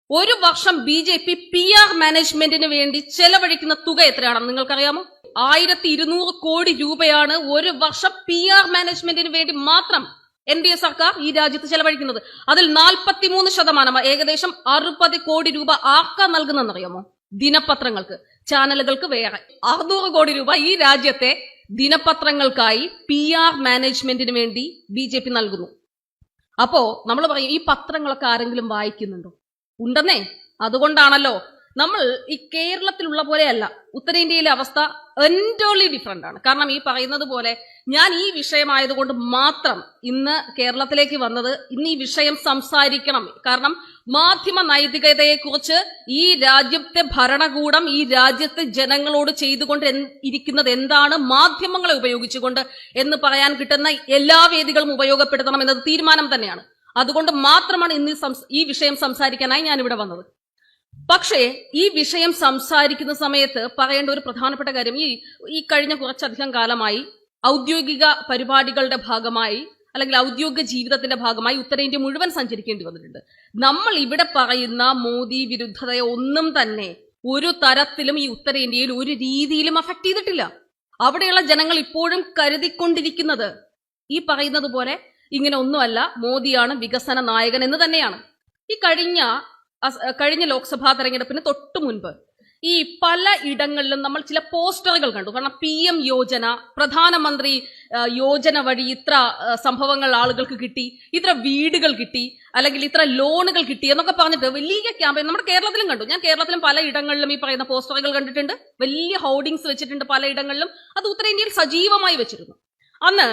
ഒരു വർഷം BJP PR മാനേജ്മെന്റിന് വേണ്ടി ചെലവഴിക്കുന്ന തുക എത്രയാണെന്ന് നിങ്ങൾക്കറിയാമോ? 1200 കോടി രൂപയാണ് ഒരു വർഷം PR മാനേജ്മെന്റിന് വേണ്ടി മാത്രം NDA സർക്കാർ ഈ രാജ്യത്ത് ചെലവഴിക്കുന്നത്. അതിൽ 43%, ഏകദേശം 60 കോടി രൂപ ആർക്കാ നൽകുന്നതെന്നറിയാമോ? ദിനപത്രങ്ങൾക്ക്, ചാനലുകൾക്ക് വേറെ. 600 കോടി രൂപ ഈ രാജ്യത്തെ ദിനപത്രങ്ങൾക്കായി PR മാനേജ്മെന്റിന് വേണ്ടി BJP നൽകുന്നു. അപ്പോ നമ്മൾ പറയും, ഈ പത്രങ്ങളൊക്കെ ആരെങ്കിലും വായിക്കുന്നുണ്ടോ? ഉണ്ടെന്നേ. അതുകൊണ്ടാണല്ലോ നമ്മൾ ഈ കേരളത്തിലുള്ള പോലെയല്ല, ഉത്തരേന്ത്യയിലെ അവസ്ഥ എൻറ്റോർലി ഡിഫറെന്റ് ആണ്. കാരണം ഈ പറയുന്നത് പോലെ ഞാൻ ഈ വിഷയമായതുകൊണ്ട് മാത്രം ഇന്ന് കേരളത്തിലേക്ക് വന്നത്. ഇന്ന് ഈ വിഷയം സംസാരിക്കണം. കാരണം മാധ്യമ നൈതികതയെക്കുറിച്ച് ഈ രാജ്യത്തെ ഭരണകൂടം ഈ രാജ്യത്തെ ജനങ്ങളോട് ചെയ്തുകൊണ്ട് ഇരിക്കുന്നത് എന്താണ്, മാധ്യമങ്ങളെ ഉപയോഗിച്ചുകൊണ്ട് എന്ന് പറയാൻ കിട്ടുന്ന എല്ലാ വേദികളും ഉപയോഗപ്പെടുത്തണം എന്നത് തീരുമാനം തന്നെയാണ്. അതുകൊണ്ട് മാത്രമാണ് ഇന്ന് ഈ വിഷയം സംസാരിക്കാനായി ഞാനിവിടെ വന്നത്. പക്ഷേ ഈ വിഷയം സംസാരിക്കുന്ന സമയത്ത് പറയേണ്ട ഒരു പ്രധാനപ്പെട്ട കാര്യം, ഈ കഴിഞ്ഞ കുറച്ചധികം കാലമായി ഔദ്യോഗിക പരിപാടികളുടെ ഭാഗമായി അല്ലെങ്കിൽ ഔദ്യോഗിക ജീവിതത്തിന്റെ ഭാഗമായി ഉത്തരേന്ത്യ മുഴുവൻ സഞ്ചരിക്കേണ്ടി വന്നിട്ടുണ്ട്. നമ്മൾ ഇവിടെ പറയുന്ന മോദി വിരുദ്ധതയെ ഒന്നും തന്നെ ഒരു തരത്തിലും ഈ ഉത്തരേന്ത്യയിൽ ഒരു രീതിയിലും അഫക്ട് ചെയ്തിട്ടില്ല. അവിടെയുള്ള ജനങ്ങൾ ഇപ്പോഴും കരുതിക്കൊണ്ടിരിക്കുന്നത് ഈ പറയുന്നത് പോലെ ഇങ്ങനെ ഒന്നുമല്ല, മോദിയാണ് വികസന നായകൻ എന്ന് തന്നെയാണ്. ഈ കഴിഞ്ഞ ലോക്സഭാ തെരഞ്ഞെടുപ്പിന് തൊട്ടു മുൻപ് ഈ പല ഇടങ്ങളിലും നമ്മൾ ചില പോസ്റ്ററുകൾ കണ്ടു. കാരണം PM യോജന, പ്രധാനമന്ത്രി യോജന വഴി ഇത്ര സംഭവങ്ങൾ ആളുകൾക്ക് കിട്ടി, ഇത്ര വീടുകൾ കിട്ടി, അല്ലെങ്കിൽ ഇത്ര ലോണുകൾ കിട്ടി എന്നൊക്കെ പറഞ്ഞിട്ട് വലിയ ക്യാമ്പയിൻ നമ്മുടെ കേരളത്തിലും കണ്ടു. ഞാൻ കേരളത്തിലും പല ഇടങ്ങളിലും ഈ പറയുന്ന പോസ്റ്ററുകൾ കണ്ടിട്ടുണ്ട്. വലിയ ഹോർഡിങ്സ് വെച്ചിട്ടുണ്ട് പല ഇടങ്ങളിലും. അത് ഉത്തരേന്ത്യയിൽ സജീവമായി വെച്ചിരുന്നു. അന്ന്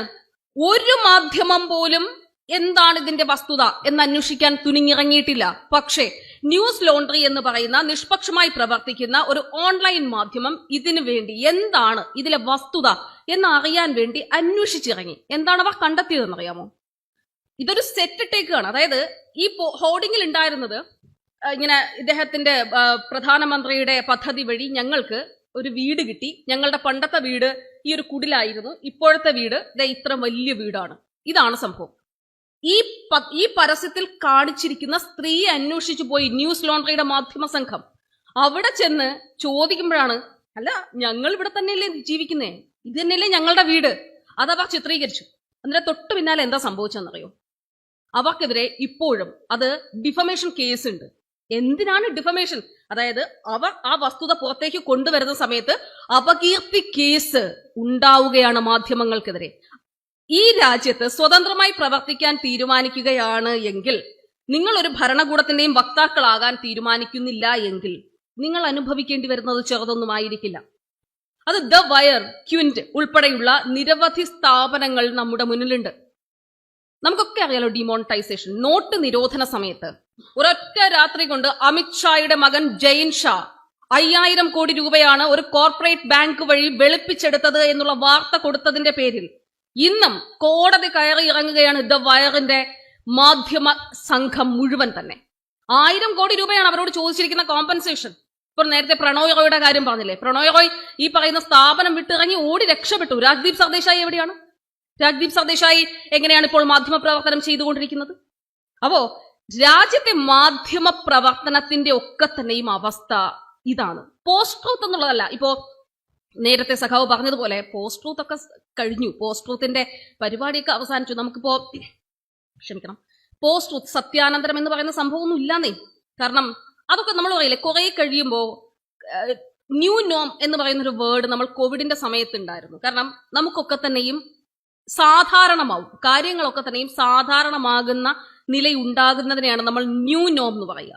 ഒരു മാധ്യമം പോലും എന്താണ് ഇതിന്റെ വസ്തുത എന്ന് അന്വേഷിക്കാൻ തുനിഞ്ഞിറങ്ങിയിട്ടില്ല. പക്ഷേ ന്യൂസ് ലോണ്ടറി എന്ന് പറയുന്ന നിഷ്പക്ഷമായി പ്രവർത്തിക്കുന്ന ഒരു ഓൺലൈൻ മാധ്യമം ഇതിനു വേണ്ടി എന്താണ് ഇതിലെ വസ്തുത എന്ന് അറിയാൻ വേണ്ടി അന്വേഷിച്ചിറങ്ങി. എന്താണ് അവർ കണ്ടെത്തിയതെന്നറിയാമോ? ഇതൊരു സെറ്റ് ടേക്കാണ്. അതായത് ഈ ഹോർഡിങ്ങിൽ ഉണ്ടായിരുന്നത് ഇങ്ങനെ ഇദ്ദേഹത്തിന്റെ പ്രധാനമന്ത്രിയുടെ പദ്ധതി വഴി ഞങ്ങൾക്ക് ഒരു വീട് കിട്ടി, ഞങ്ങളുടെ പണ്ടത്തെ വീട് ഈ ഒരു കുടിലായിരുന്നു, ഇപ്പോഴത്തെ വീട് ഇത്ര വലിയ വീടാണ്. ഇതാണ് സംഭവം. ഈ പരസ്യത്തിൽ കാണിച്ചിരിക്കുന്ന സ്ത്രീയെ അന്വേഷിച്ചു പോയി ന്യൂസ് ലോണ്ടറിയുടെ മാധ്യമ സംഘം. അവിടെ ചെന്ന് ചോദിക്കുമ്പോഴാണ്, അല്ല ഞങ്ങൾ ഇവിടെ തന്നെയല്ലേ ജീവിക്കുന്നേ, ഇത് തന്നെയല്ലേ ഞങ്ങളുടെ വീട്. അതവർ ചിത്രീകരിച്ചു. എന്നിട്ട് തൊട്ടു പിന്നാലെ എന്താ സംഭവിച്ചെന്നറിയോ? അവർക്കെതിരെ ഇപ്പോഴും അത് ഡിഫമേഷൻ കേസ് ഉണ്ട്. എന്തിനാണ് ഡിഫമേഷൻ? അതായത് അവർ ആ വസ്തുത പുറത്തേക്ക് കൊണ്ടുവരുന്ന സമയത്ത് അപകീർത്തി കേസ് ഉണ്ടാവുകയാണ് മാധ്യമങ്ങൾക്കെതിരെ. ഈ രാജ്യത്ത് സ്വതന്ത്രമായി പ്രവർത്തിക്കാൻ തീരുമാനിക്കുകയാണ് എങ്കിൽ, നിങ്ങൾ ഒരു ഭരണകൂടത്തിന്റെയും വക്താക്കളാകാൻ തീരുമാനിക്കുന്നില്ല എങ്കിൽ നിങ്ങൾ അനുഭവിക്കേണ്ടി വരുന്നത് ചെറുതൊന്നുമായിരിക്കില്ല. അത് ദ വയർ, ക്വിന്റ് ഉൾപ്പെടെയുള്ള നിരവധി സ്ഥാപനങ്ങൾ നമ്മുടെ മുന്നിലുണ്ട്. നമുക്കൊക്കെ അറിയാലോ ഡിമോണിറ്റൈസേഷൻ, നോട്ട് നിരോധന സമയത്ത് ഒരൊറ്റ രാത്രി കൊണ്ട് അമിത്ഷായുടെ മകൻ ജയിൻ ഷാ 5000 കോടി രൂപയാണ് ഒരു കോർപ്പറേറ്റ് ബാങ്ക് വഴി വെളുപ്പിച്ചെടുത്തത് എന്നുള്ള വാർത്ത കൊടുത്തതിന്റെ പേരിൽ ഇന്നും കോടതി കയറി ഇറങ്ങുകയാണ് ദ വയറിന്റെ മാധ്യമ സംഘം മുഴുവൻ തന്നെ. 1000 കോടി രൂപയാണ് അവരോട് ചോദിച്ചിരിക്കുന്ന കോമ്പൻസേഷൻ. ഇപ്പോൾ നേരത്തെ പ്രണോയ് റോയുടെ കാര്യം പറഞ്ഞില്ലേ, പ്രണോയ് റോയ് ഈ പറയുന്ന സ്ഥാപനം വിട്ടിറങ്ങി ഓടി രക്ഷപ്പെട്ടു. രാജ്ദീപ് സർദേശായി എവിടെയാണ്? രാജ്ദീപ് സർദേശായി എങ്ങനെയാണ് ഇപ്പോൾ മാധ്യമ പ്രവർത്തനം ചെയ്തുകൊണ്ടിരിക്കുന്നത്? അപ്പോ രാജ്യത്തെ മാധ്യമ പ്രവർത്തനത്തിന്റെ ഒക്കെ തന്നെയും അവസ്ഥ ഇതാണ്. പോസ്റ്റ് ട്രൂത്ത് എന്നുള്ളതല്ല. ഇപ്പോ നേരത്തെ സഖാവ് പറഞ്ഞതുപോലെ പോസ്റ്റ് ട്രൂത്ത് ഒക്കെ കഴിഞ്ഞു, പോസ്റ്റ് ട്രൂത്തിന്റെ പരിപാടിയൊക്കെ അവസാനിച്ചു. നമുക്കിപ്പോ ക്ഷമിക്കണം, പോസ്റ്റ് ട്രൂത്ത് സത്യാനന്തരം എന്ന് പറയുന്ന സംഭവമൊന്നും ഇല്ലാന്നേ. കാരണം അതൊക്കെ നമ്മൾ പറയില്ലേ, കുറെ കഴിയുമ്പോ ന്യൂ നോം എന്ന് പറയുന്ന ഒരു വേർഡ് നമ്മൾ കോവിഡിന്റെ സമയത്ത് ഉണ്ടായിരുന്നു. കാരണം നമുക്കൊക്കെ തന്നെയും സാധാരണമാവും, കാര്യങ്ങളൊക്കെ തന്നെയും സാധാരണമാകുന്ന നിലയുണ്ടാകുന്നതിനെയാണ് നമ്മൾ ന്യൂ നോം എന്ന് പറയുക.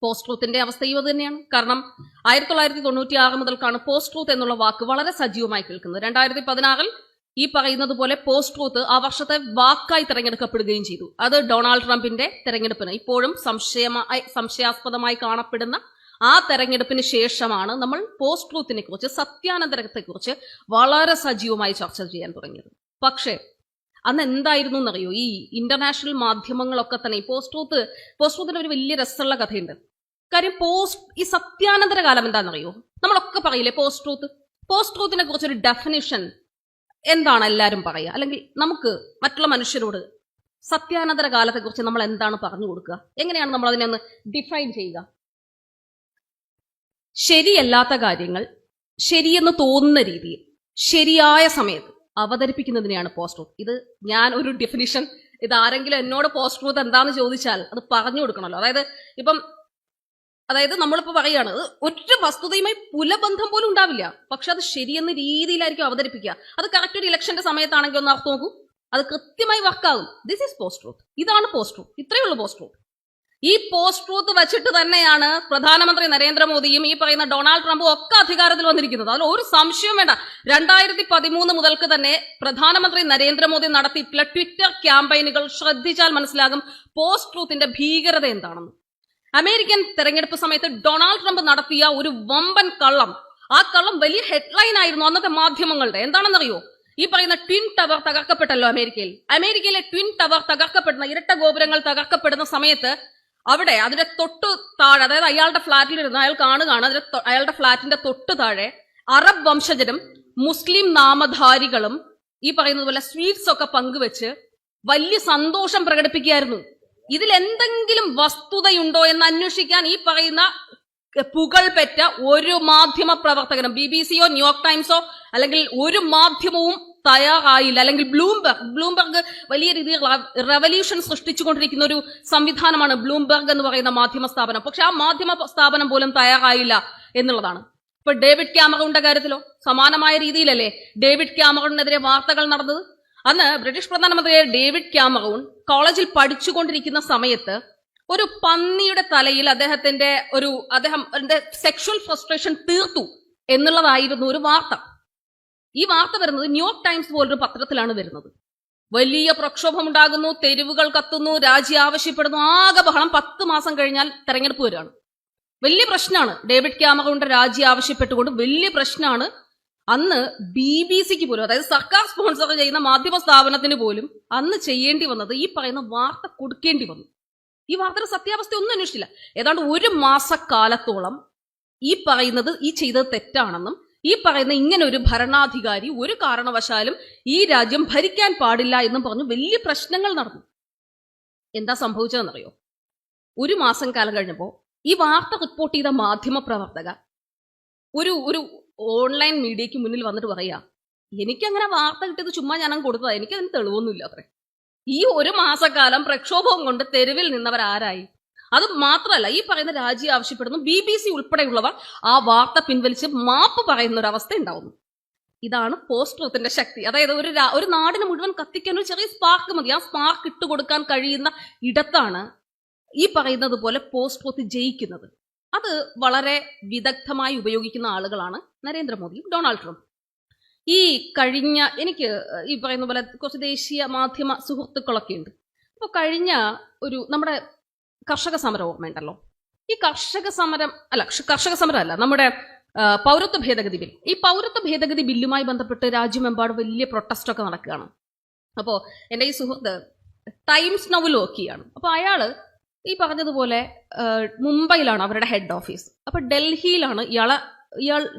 പോസ്റ്റ് ട്രൂത്തിന്റെ അവസ്ഥയും അത് തന്നെയാണ്. കാരണം 1996 മുതൽക്കാണ് പോസ്റ്റ് ട്രൂത്ത് എന്നുള്ള വാക്ക് വളരെ സജീവമായി കേൾക്കുന്നത്. 2016 ഈ പറയുന്നത് പോലെ പോസ്റ്റ് ട്രൂത്ത് ആ വർഷത്തെ വാക്കായി തിരഞ്ഞെടുക്കപ്പെടുകയും ചെയ്തു. അത് ഡൊണാൾഡ് ട്രംപിന്റെ തെരഞ്ഞെടുപ്പിന് ഇപ്പോഴും സംശയാസ്പദമായി കാണപ്പെടുന്ന ആ തെരഞ്ഞെടുപ്പിന് ശേഷമാണ് നമ്മൾ പോസ്റ്റ് ട്രൂത്തിനെ കുറിച്ച്, സത്യാനന്തരത്തെക്കുറിച്ച് വളരെ സജീവമായി ചർച്ച ചെയ്യാൻ തുടങ്ങിയത്. പക്ഷേ അന്ന് എന്തായിരുന്നു എന്നറിയോ? ഈ ഇന്റർനാഷണൽ മാധ്യമങ്ങളൊക്കെ തന്നെ പോസ്റ്റ് ട്രൂത്തിന് ഒരു വലിയ രസമുള്ള കഥയുണ്ട്. കാര്യം ഈ സത്യാനന്തര കാലം എന്താണെന്നറിയോ? നമ്മളൊക്കെ പറയില്ലേ പോസ്റ്റ് ട്രൂത്തിനെ കുറിച്ചൊരു ഡെഫിനിഷൻ എന്താണ് എല്ലാവരും പറയുക, അല്ലെങ്കിൽ നമുക്ക് മറ്റുള്ള മനുഷ്യരോട് സത്യാനന്തര കാലത്തെക്കുറിച്ച് നമ്മൾ എന്താണ് പറഞ്ഞു കൊടുക്കുക? എങ്ങനെയാണ് നമ്മൾ അതിനെ ഒന്ന് ഡിഫൈൻ ചെയ്യുക? ശരിയല്ലാത്ത കാര്യങ്ങൾ ശരിയെന്ന് തോന്നുന്ന രീതിയിൽ ശരിയായ സമയത്ത് അവതരിപ്പിക്കുന്നതിനെയാണ് പോസ്റ്റ് ട്രൂത്ത്. ഇത് ഞാൻ ഒരു ഡെഫിനിഷൻ, ഇത് ആരെങ്കിലും എന്നോട് പോസ്റ്റ് ട്രൂത്ത് എന്താന്ന് ചോദിച്ചാൽ അത് പറഞ്ഞു കൊടുക്കണമല്ലോ. അതായത് നമ്മളിപ്പോൾ പറയുകയാണ്, ഒരു വസ്തുതയുമായി പുലബന്ധം പോലും ഉണ്ടാവില്ല, പക്ഷെ അത് ശരിയെന്ന രീതിയിലായിരിക്കും അവതരിപ്പിക്കുക. അത് കറക്റ്റ് ഒരു ഇലക്ഷന്റെ സമയത്താണെങ്കിൽ ഒന്ന് അർത്ഥം നോക്കൂ, അത് കൃത്യമായി വർക്കാകും. This is post truth. ഇതാണ് പോസ്റ്റ് ട്രൂത്ത്. ഇത്രയേ ഉള്ളൂ പോസ്റ്റ് ട്രൂത്ത്. ഈ പോസ്റ്റ് ട്രൂത്ത് വെച്ചിട്ട് തന്നെയാണ് പ്രധാനമന്ത്രി നരേന്ദ്രമോദിയും ഈ പറയുന്ന ഡൊണാൾഡ് ട്രംപും ഒക്കെ അധികാരത്തിൽ വന്നിരിക്കുന്നത്. അതിൽ ഒരു സംശയവും വേണ്ട. 2013 മുതൽക്ക് തന്നെ പ്രധാനമന്ത്രി നരേന്ദ്രമോദി നടത്തിയിട്ടുള്ള ട്വിറ്റർ ക്യാമ്പയിനുകൾ ശ്രദ്ധിച്ചാൽ മനസ്സിലാകും പോസ്റ്റ് ട്രൂത്തിന്റെ ഭീകരത എന്താണെന്ന്. അമേരിക്കൻ തെരഞ്ഞെടുപ്പ് സമയത്ത് ഡൊണാൾഡ് ട്രംപ് നടത്തിയ ഒരു വമ്പൻ കള്ളം, ആ കള്ളം വലിയ ഹെഡ്ലൈൻ ആയിരുന്നു അന്നത്തെ മാധ്യമങ്ങളുടെ. എന്താണെന്നറിയോ? ഈ പറയുന്ന ട്വിൻ ടവർ തകർക്കപ്പെട്ടല്ലോ അമേരിക്കയിലെ ട്വിൻ ടവർ തകർക്കപ്പെടുന്ന, ഇരട്ട ഗോപുരങ്ങൾ തകർക്കപ്പെടുന്ന സമയത്ത് അവിടെ അതിന്റെ തൊട്ടു താഴെ, അതായത് അയാളുടെ ഫ്ളാറ്റിലിരുന്ന് അയാൾ കാണുകയാണ്, അയാളുടെ ഫ്ളാറ്റിന്റെ തൊട്ടു താഴെ അറബ് വംശജരും മുസ്ലിം നാമധാരികളും ഈ പറയുന്നത് പോലെ സ്വീറ്റ്സ് ഒക്കെ പങ്കുവെച്ച് വലിയ സന്തോഷം പ്രകടിപ്പിക്കുകയായിരുന്നു. ഇതിൽ എന്തെങ്കിലും വസ്തുതയുണ്ടോ എന്ന് അന്വേഷിക്കാൻ ഈ പറയുന്ന പുകൾ പെറ്റ ഒരു മാധ്യമ പ്രവർത്തകനും, BBC-യോ ന്യൂയോർക്ക് ടൈംസോ അല്ലെങ്കിൽ ഒരു മാധ്യമവും തയ്യാറായില്ല. അല്ലെങ്കിൽ ബ്ലൂംബർഗ് വലിയ രീതിയിൽ റെവല്യൂഷൻ സൃഷ്ടിച്ചുകൊണ്ടിരിക്കുന്ന ഒരു സംവിധാനമാണ് ബ്ലൂംബർഗ് എന്ന് പറയുന്ന മാധ്യമ സ്ഥാപനം. പക്ഷെ ആ മാധ്യമ സ്ഥാപനം പോലും തയ്യാറായില്ല എന്നുള്ളതാണ്. ഇപ്പൊ ഡേവിഡ് ക്യാമറൂണിന്റെ കാര്യത്തിലോ സമാനമായ രീതിയിലല്ലേ ഡേവിഡ് ക്യാമറൂണിനെതിരെ വാർത്തകൾ നടന്നത്? അന്ന് ബ്രിട്ടീഷ് പ്രധാനമന്ത്രി ഡേവിഡ് ക്യാമറൂൺ കോളേജിൽ പഠിച്ചുകൊണ്ടിരിക്കുന്ന സമയത്ത് ഒരു പന്നിയുടെ തലയിൽ അദ്ദേഹത്തിന്റെ സെക്ഷൽ ഫ്രസ്ട്രേഷൻ തീർത്തു എന്നുള്ളതായിരുന്നു ഒരു വാർത്ത. ഈ വാർത്ത വരുന്നത് ന്യൂയോർക്ക് ടൈംസ് പോലൊരു പത്രത്തിലാണ് വരുന്നത്. വലിയ പ്രക്ഷോഭം ഉണ്ടാകുന്നു, തെരുവുകൾ കത്തുന്നു, രാജി ആവശ്യപ്പെടുന്നു, ആകെ ബഹളം. 10 മാസം കഴിഞ്ഞാൽ തെരഞ്ഞെടുപ്പ് വരികയാണ്. വലിയ പ്രശ്നമാണ്. ഡേവിഡ് ക്യാമറൂണിന്റെ രാജി ആവശ്യപ്പെട്ടുകൊണ്ട് വലിയ പ്രശ്നമാണ്. അന്ന് BBC-ക്ക് പോലും, അതായത് സർക്കാർ സ്പോൺസർ ചെയ്യുന്ന മാധ്യമ സ്ഥാപനത്തിന് പോലും അന്ന് ചെയ്യേണ്ടി വന്നത് ഈ പറയുന്ന വാർത്ത കൊടുക്കേണ്ടി വന്നു. ഈ വാർത്തയുടെ സത്യാവസ്ഥ ഒന്നും അന്വേഷിച്ചില്ല. ഏതാണ്ട് 1 മാസക്കാലത്തോളം ഈ ചെയ്തത് തെറ്റാണെന്നും ഈ പറയുന്ന ഇങ്ങനെ ഒരു ഭരണാധികാരി ഒരു കാരണവശാലും ഈ രാജ്യം ഭരിക്കാൻ പാടില്ല എന്നും പറഞ്ഞു വലിയ പ്രശ്നങ്ങൾ നടന്നു. എന്താ സംഭവിച്ചതെന്നറിയോ? 1 മാസം കാലം കഴിഞ്ഞപ്പോൾ ഈ വാർത്ത റിപ്പോർട്ട് ചെയ്ത മാധ്യമ പ്രവർത്തക ഒരു ഓൺലൈൻ മീഡിയയ്ക്ക് മുന്നിൽ വന്നിട്ട് പറയാ, എനിക്കങ്ങനെ വാർത്ത കിട്ടിയത് ചുമ്മാ ഞാനങ്ങ് കൊടുത്തതാ, എനിക്കതിന് തെളിവൊന്നുമില്ല അത്രേ. ഈ 1 മാസക്കാലം പ്രക്ഷോഭം കൊണ്ട് തെരുവിൽ നിന്നവരാരായി? അത് മാത്രമല്ല, ഈ പറയുന്ന രാജി ആവശ്യപ്പെടുന്നു. BBC ഉൾപ്പെടെയുള്ളവർ ആ വാർത്ത പിൻവലിച്ച് മാപ്പ് പറയുന്ന ഒരു അവസ്ഥ ഉണ്ടാവുന്നു. ഇതാണ് പോസ്റ്റ് ട്രൂത്തിന്റെ ശക്തി. അതായത് ഒരു നാടിന് മുഴുവൻ കത്തിക്കാൻ ഒരു ചെറിയ സ്പാർക്ക് മതി. ആ സ്പാർക്ക് ഇട്ടുകൊടുക്കാൻ കഴിയുന്ന ഇടത്താണ് ഈ പറയുന്നത് പോലെ പോസ്റ്റ് ട്രൂത്ത് ജയിക്കുന്നത്. അത് വളരെ വിദഗ്ധമായി ഉപയോഗിക്കുന്ന ആളുകളാണ് നരേന്ദ്രമോദിയും ഡൊണാൾഡ് ട്രംപ്. എനിക്ക് ഈ പറയുന്ന പോലെ കുറച്ച് ദേശീയ മാധ്യമ സുഹൃത്തുക്കളൊക്കെ ഉണ്ട്. അപ്പോൾ കഴിഞ്ഞ നമ്മുടെ കർഷക സമരം ഓർമ്മയുണ്ടല്ലോ. ഈ കർഷക സമരം അല്ല, നമ്മുടെ പൗരത്വ ഭേദഗതി ബിൽ. ഈ പൗരത്വ ഭേദഗതി ബില്ലുമായി ബന്ധപ്പെട്ട് രാജ്യമെമ്പാടും വലിയ പ്രൊട്ടസ്റ്റ് ഒക്കെ നടക്കുകയാണ്. അപ്പോൾ എൻ്റെ ഈ സുഹൃത്ത് ടൈംസ് നൗവിൽ വർക്ക് ചെയ്യാണ്. അപ്പോൾ അയാള് ഈ പറഞ്ഞതുപോലെ മുംബൈയിലാണ് അവരുടെ ഹെഡ് ഓഫീസ്. അപ്പോൾ ഡൽഹിയിലാണ് ഇയാൾ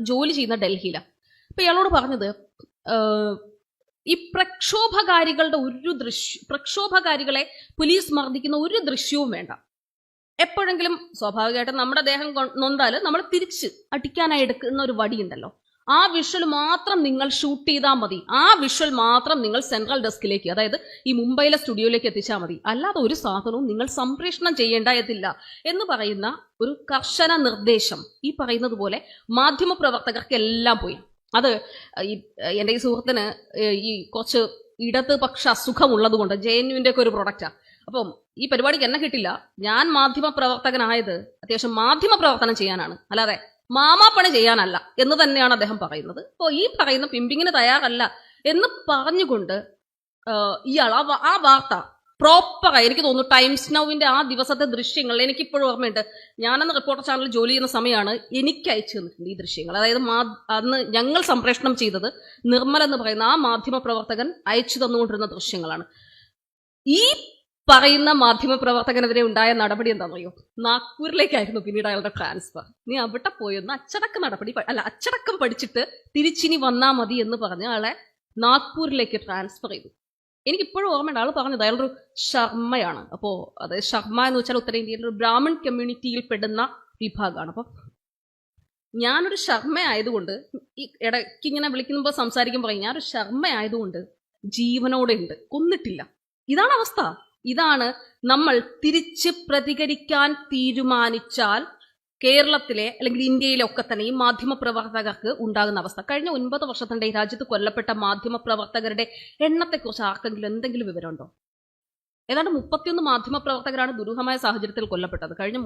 ജോലി ചെയ്യുന്ന ഡൽഹിയിലാണ്. അപ്പോൾ ഇയാളോട് പറഞ്ഞത്, ഈ പ്രക്ഷോഭകാരികളെ പോലീസ് മർദ്ദിക്കുന്ന ഒരു ദൃശ്യവും വേണ്ട. എപ്പോഴെങ്കിലും സ്വാഭാവികമായിട്ടും നമ്മുടെ ദേഹം നൊന്താൽ നമ്മൾ തിരിച്ച് അടിക്കാനായി എടുക്കുന്ന ഒരു വടിയുണ്ടല്ലോ, ആ വിഷ്വൽ മാത്രം നിങ്ങൾ ഷൂട്ട് ചെയ്താൽ മതി. ആ വിഷ്വൽ മാത്രം നിങ്ങൾ സെൻട്രൽ ഡെസ്കിലേക്ക്, അതായത് ഈ മുംബൈയിലെ സ്റ്റുഡിയോയിലേക്ക് എത്തിച്ചാൽ മതി. അല്ലാതെ ഒരു സാധനവും നിങ്ങൾ സംപ്രേഷണം ചെയ്യേണ്ടതില്ല എന്ന് പറയുന്ന ഒരു കർശന നിർദ്ദേശം ഈ പറയുന്നത് പോലെ മാധ്യമപ്രവർത്തകർക്കെല്ലാം പോയി. അത് എൻ്റെ ഈ സുഹൃത്തിന് ഈ കുറച്ച് ഇടത് പക്ഷ അസുഖമുള്ളത് കൊണ്ട് JNUവിൻ്റെ ഒക്കെ ഒരു പ്രൊഡക്റ്റാണ്. അപ്പം ഈ പരിപാടിക്ക് എന്നെ കിട്ടില്ല. ഞാൻ മാധ്യമ പ്രവർത്തകനായത് അത്യാവശ്യം മാധ്യമ പ്രവർത്തനം ചെയ്യാനാണ്, അല്ലാതെ മാമാപ്പണി ചെയ്യാനല്ല എന്ന് തന്നെയാണ് അദ്ദേഹം പറയുന്നത്. അപ്പോൾ ഈ പറയുന്ന പിമ്പിങ്ങിന് തയ്യാറല്ല എന്ന് പറഞ്ഞുകൊണ്ട് ഇയാൾ ആ വാർത്ത പ്രോപ്പറായി, എനിക്ക് തോന്നുന്നു ടൈംസ് നൗവിൻ്റെ ആ ദിവസത്തെ ദൃശ്യങ്ങൾ എനിക്കിപ്പോഴും ഓർമ്മയുണ്ട്. ഞാനന്ന് റിപ്പോർട്ടർ ചാനലിൽ ജോലി ചെയ്യുന്ന സമയമാണ് എനിക്ക് അയച്ചു തന്നിട്ടുണ്ട് ഈ ദൃശ്യങ്ങൾ. അതായത് അന്ന് ഞങ്ങൾ സംപ്രേഷണം ചെയ്തത് നിർമ്മൽ എന്ന് പറയുന്ന ആ മാധ്യമ പ്രവർത്തകൻ അയച്ചു തന്നുകൊണ്ടിരുന്ന ദൃശ്യങ്ങളാണ്. ഈ പറയുന്ന മാധ്യമ പ്രവർത്തകനെതിരെ ഉണ്ടായ നടപടി എന്താണെന്നറിയോ? നാഗ്പൂരിലേക്കായിരുന്നു പിന്നീട് അയാളുടെ ട്രാൻസ്ഫർ. നീ അവിടെ പോയൊന്ന് അച്ചടക്കം പഠിച്ചിട്ട് തിരിച്ചിനി വന്നാൽ മതി എന്ന് പറഞ്ഞ് അയാളെ നാഗ്പൂരിലേക്ക് ട്രാൻസ്ഫർ ചെയ്തു. എനിക്കിപ്പോഴും ഓർമ്മയുണ്ട് ആൾ പറഞ്ഞത് അയാളൊരു ശർമ്മയാണ്. അപ്പോൾ അത് ശർമ്മ എന്ന് വെച്ചാൽ ഉത്തരേന്ത്യയിലെ ഒരു ബ്രാഹ്മൺ കമ്മ്യൂണിറ്റിയിൽ പെടുന്ന വിഭാഗമാണ്. അപ്പോൾ ഞാനൊരു ശർമ്മ ആയതുകൊണ്ട് ഈ ഇടയ്ക്ക് ഇങ്ങനെ വിളിക്കുമ്പോൾ സംസാരിക്കുമ്പോൾ പറയും ഞാനൊരു ശർമ്മ ആയതുകൊണ്ട് ജീവനോടെ ഉണ്ട്, കൊന്നിട്ടില്ല. ഇതാണ് അവസ്ഥ. ഇതാണ് നമ്മൾ തിരിച്ച് പ്രതികരിക്കാൻ തീരുമാനിച്ചാൽ കേരളത്തിലെ അല്ലെങ്കിൽ ഇന്ത്യയിലെ ഒക്കെ തന്നെ ഈ മാധ്യമപ്രവർത്തകർക്ക് ഉണ്ടാകുന്ന അവസ്ഥ. കഴിഞ്ഞ 9 വർഷത്തിനിടെ ഈ രാജ്യത്ത് കൊല്ലപ്പെട്ട മാധ്യമപ്രവർത്തകരുടെ എണ്ണത്തെക്കുറിച്ച് ആർക്കെങ്കിലും എന്തെങ്കിലും വിവരമുണ്ടോ? ഏതാണ്ട് 31 മാധ്യമപ്രവർത്തകരാണ് ദുരൂഹമായ സാഹചര്യത്തിൽ കൊല്ലപ്പെട്ടത് കഴിഞ്ഞ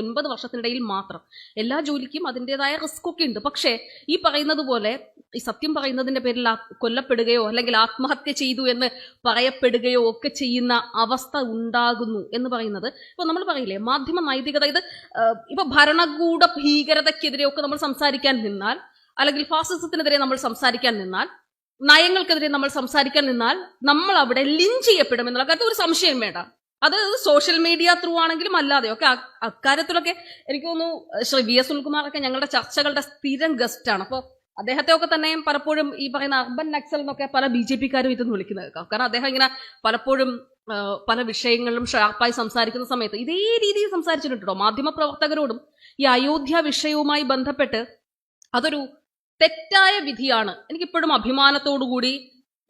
9 വർഷത്തിനിടയിൽ മാത്രം. എല്ലാ ജോലിക്കും അതിൻ്റെതായ റിസ്ക് ഒക്കെ ഉണ്ട്. പക്ഷേ ഈ പറയുന്നത് പോലെ ഈ സത്യം പറയുന്നതിന്റെ പേരിൽ കൊല്ലപ്പെടുകയോ അല്ലെങ്കിൽ ആത്മഹത്യ ചെയ്തു എന്ന് പറയപ്പെടുകയോ ഒക്കെ ചെയ്യുന്ന അവസ്ഥ ഉണ്ടാകുന്നു എന്ന് പറയുന്നത് ഇപ്പൊ നമ്മൾ പറയില്ലേ മാധ്യമ നൈതികത. ഇത് ഇപ്പൊ ഭരണകൂട ഭീകരതയ്ക്കെതിരെയൊക്കെ നമ്മൾ സംസാരിക്കാൻ നിന്നാൽ, അല്ലെങ്കിൽ ഫാസിസത്തിനെതിരെ നമ്മൾ സംസാരിക്കാൻ നിന്നാൽ, നയങ്ങൾക്കെതിരെ നമ്മൾ സംസാരിക്കാൻ നിന്നാൽ നമ്മൾ അവിടെ ലിഞ്ച് ചെയ്യപ്പെടും എന്നുള്ള കാര്യത്തിൽ ഒരു സംശയം വേണ്ട. അത് സോഷ്യൽ മീഡിയ ത്രൂ ആണെങ്കിലും അല്ലാതെയോ ഒക്കെ അക്കാര്യത്തിലൊക്കെ എനിക്ക് തോന്നുന്നു ശ്രീ വി എസ് സുനിൽകുമാറൊക്കെ ഞങ്ങളുടെ ചർച്ചകളുടെ സ്ഥിരം ഗസ്റ്റാണ്. അപ്പോൾ അദ്ദേഹത്തെ ഒക്കെ തന്നെയും പലപ്പോഴും ഈ പറയുന്ന അർബൻ നക്സൽ എന്നൊക്കെ പല BJP-ക്കാരും ഇതൊന്നും വിളിക്കുന്നത് കേൾക്കാം. കാരണം അദ്ദേഹം ഇങ്ങനെ പലപ്പോഴും പല വിഷയങ്ങളിലും ഷാർപ്പായി സംസാരിക്കുന്ന സമയത്ത് ഇതേ രീതിയിൽ സംസാരിച്ചിട്ടുണ്ടോ മാധ്യമപ്രവർത്തകരോടും. ഈ അയോധ്യ വിഷയവുമായി ബന്ധപ്പെട്ട് അതൊരു തെറ്റായ വിധിയാണ്. എനിക്കിപ്പോഴും അഭിമാനത്തോടുകൂടി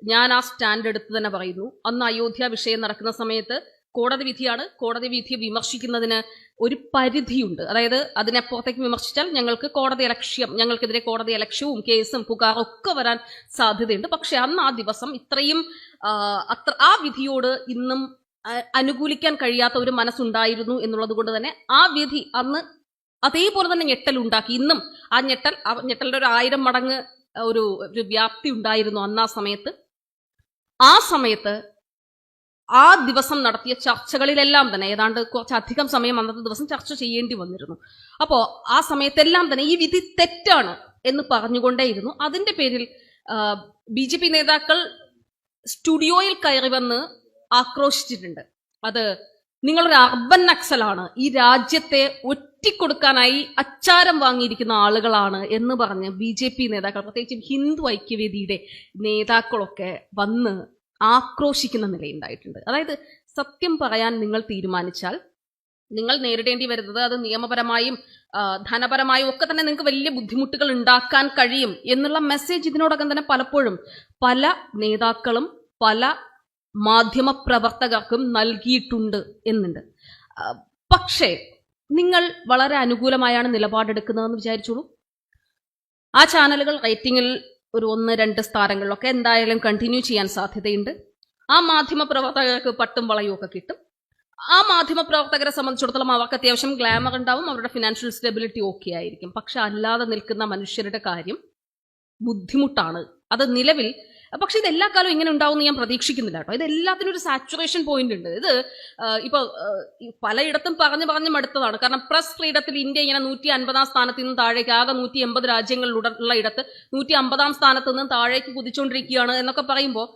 ഞാൻ ആ സ്റ്റാൻഡ് എടുത്ത് തന്നെ പറയുന്നു. അന്ന് അയോധ്യ വിഷയം നടക്കുന്ന സമയത്ത് കോടതി വിധിയാണ്. കോടതി വിധി വിമർശിക്കുന്നതിന് ഒരു പരിധിയുണ്ട്. അതായത് അതിനപ്പുറത്തേക്ക് വിമർശിച്ചാൽ ഞങ്ങൾക്കെതിരെ കോടതി അലക്ഷ്യവും കേസും പുകാറും ഒക്കെ വരാൻ സാധ്യതയുണ്ട്. പക്ഷെ അന്ന് ആ ദിവസം ഇത്രയും ആ വിധിയോട് ഇന്നും അനുകൂലിക്കാൻ കഴിയാത്ത ഒരു മനസ്സുണ്ടായിരുന്നു എന്നുള്ളത് കൊണ്ട് തന്നെ ആ വിധി അന്ന് അതേപോലെ തന്നെ ഞെട്ടലുണ്ടാക്കി. ഇന്നും ആ ഞെട്ടലിന്റെ ഒരു 1000 മടങ്ങ് ഒരു വ്യാപ്തി ഉണ്ടായിരുന്നു അന്ന് ആ സമയത്ത് ആ ദിവസം നടത്തിയ ചർച്ചകളിലെല്ലാം തന്നെ ഏതാണ്ട് കുറച്ചധികം സമയം അന്നത്തെ ദിവസം ചർച്ച ചെയ്യേണ്ടി വന്നിരുന്നു. അപ്പോൾ ആ സമയത്തെല്ലാം തന്നെ ഈ വിധി തെറ്റാണ് എന്ന് പറഞ്ഞുകൊണ്ടേയിരുന്നു. അതിന്റെ പേരിൽ BJP നേതാക്കൾ സ്റ്റുഡിയോയിൽ കയറി വന്ന് ആക്രോശിച്ചിട്ടുണ്ട്. അത് നിങ്ങളൊരു അർബൻ നക്സലാണ്, ഈ രാജ്യത്തെ ഒറ്റിക്കൊടുക്കാനായി അച്ചാരം വാങ്ങിയിരിക്കുന്ന ആളുകളാണ് എന്ന് പറഞ്ഞ് BJP നേതാക്കൾ, പ്രത്യേകിച്ചും ഹിന്ദു ഐക്യവേദിയുടെ നേതാക്കളൊക്കെ വന്ന് ആക്രോശിക്കുന്ന നിലയുണ്ടായിട്ടുണ്ട്. അതായത് സത്യം പറയാൻ നിങ്ങൾ തീരുമാനിച്ചാൽ നിങ്ങൾ നേരിടേണ്ടി വരുന്നത് അത് നിയമപരമായും ധനപരമായും ഒക്കെ തന്നെ നിങ്ങൾക്ക് വലിയ ബുദ്ധിമുട്ടുകൾ ഉണ്ടാക്കാൻ കഴിയും എന്നുള്ള മെസ്സേജ് ഇതിനോടകം തന്നെ പലപ്പോഴും പല നേതാക്കളും പല മാധ്യമപ്രവർത്തകർക്കും നൽകിയിട്ടുണ്ട് എന്നുണ്ട്. പക്ഷേ നിങ്ങൾ വളരെ അനുകൂലമായാണ് നിലപാടെടുക്കുന്നതെന്ന് വിചാരിച്ചോളൂ. ആ ചാനലുകൾ റേറ്റിംഗിൽ ഒരു 1-2 സ്ഥാനങ്ങളിലൊക്കെ എന്തായാലും കണ്ടിന്യൂ ചെയ്യാൻ സാധ്യതയുണ്ട്. ആ മാധ്യമപ്രവർത്തകർക്ക് പട്ടും വളയും ഒക്കെ കിട്ടും. ആ മാധ്യമപ്രവർത്തകരെ സംബന്ധിച്ചിടത്തോളം അവർക്ക് അത്യാവശ്യം ഗ്ലാമർ ഉണ്ടാവും, അവരുടെ ഫിനാൻഷ്യൽ സ്റ്റെബിലിറ്റി ഓക്കെ ആയിരിക്കും. പക്ഷെ അല്ലാതെ നിൽക്കുന്ന മനുഷ്യരുടെ കാര്യം ബുദ്ധിമുട്ടാണ്. അത് നിലവിൽ പക്ഷെ ഇത് എല്ലാ കാലവും ഇങ്ങനെ ഉണ്ടാവും ഞാൻ പ്രതീക്ഷിക്കുന്നില്ല കേട്ടോ. ഇത് എല്ലാത്തിനും ഒരു സാച്ചുറേഷൻ പോയിന്റ് ഉണ്ട്. ഇത് ഇപ്പൊ പലയിടത്തും പറഞ്ഞു മടുത്തതാണ്. കാരണം പ്രസ് ഫ്രീഡത്തിൽ ഇന്ത്യ ഇങ്ങനെ 150-ാം സ്ഥാനത്ത് നിന്ന് താഴേക്ക് ആകെ 180 രാജ്യങ്ങളിലുള്ള ഇടത്ത് 150-ാം സ്ഥാനത്ത് നിന്ന് താഴേക്ക് കുതിച്ചുകൊണ്ടിരിക്കുകയാണ് എന്നൊക്കെ പറയുമ്പോൾ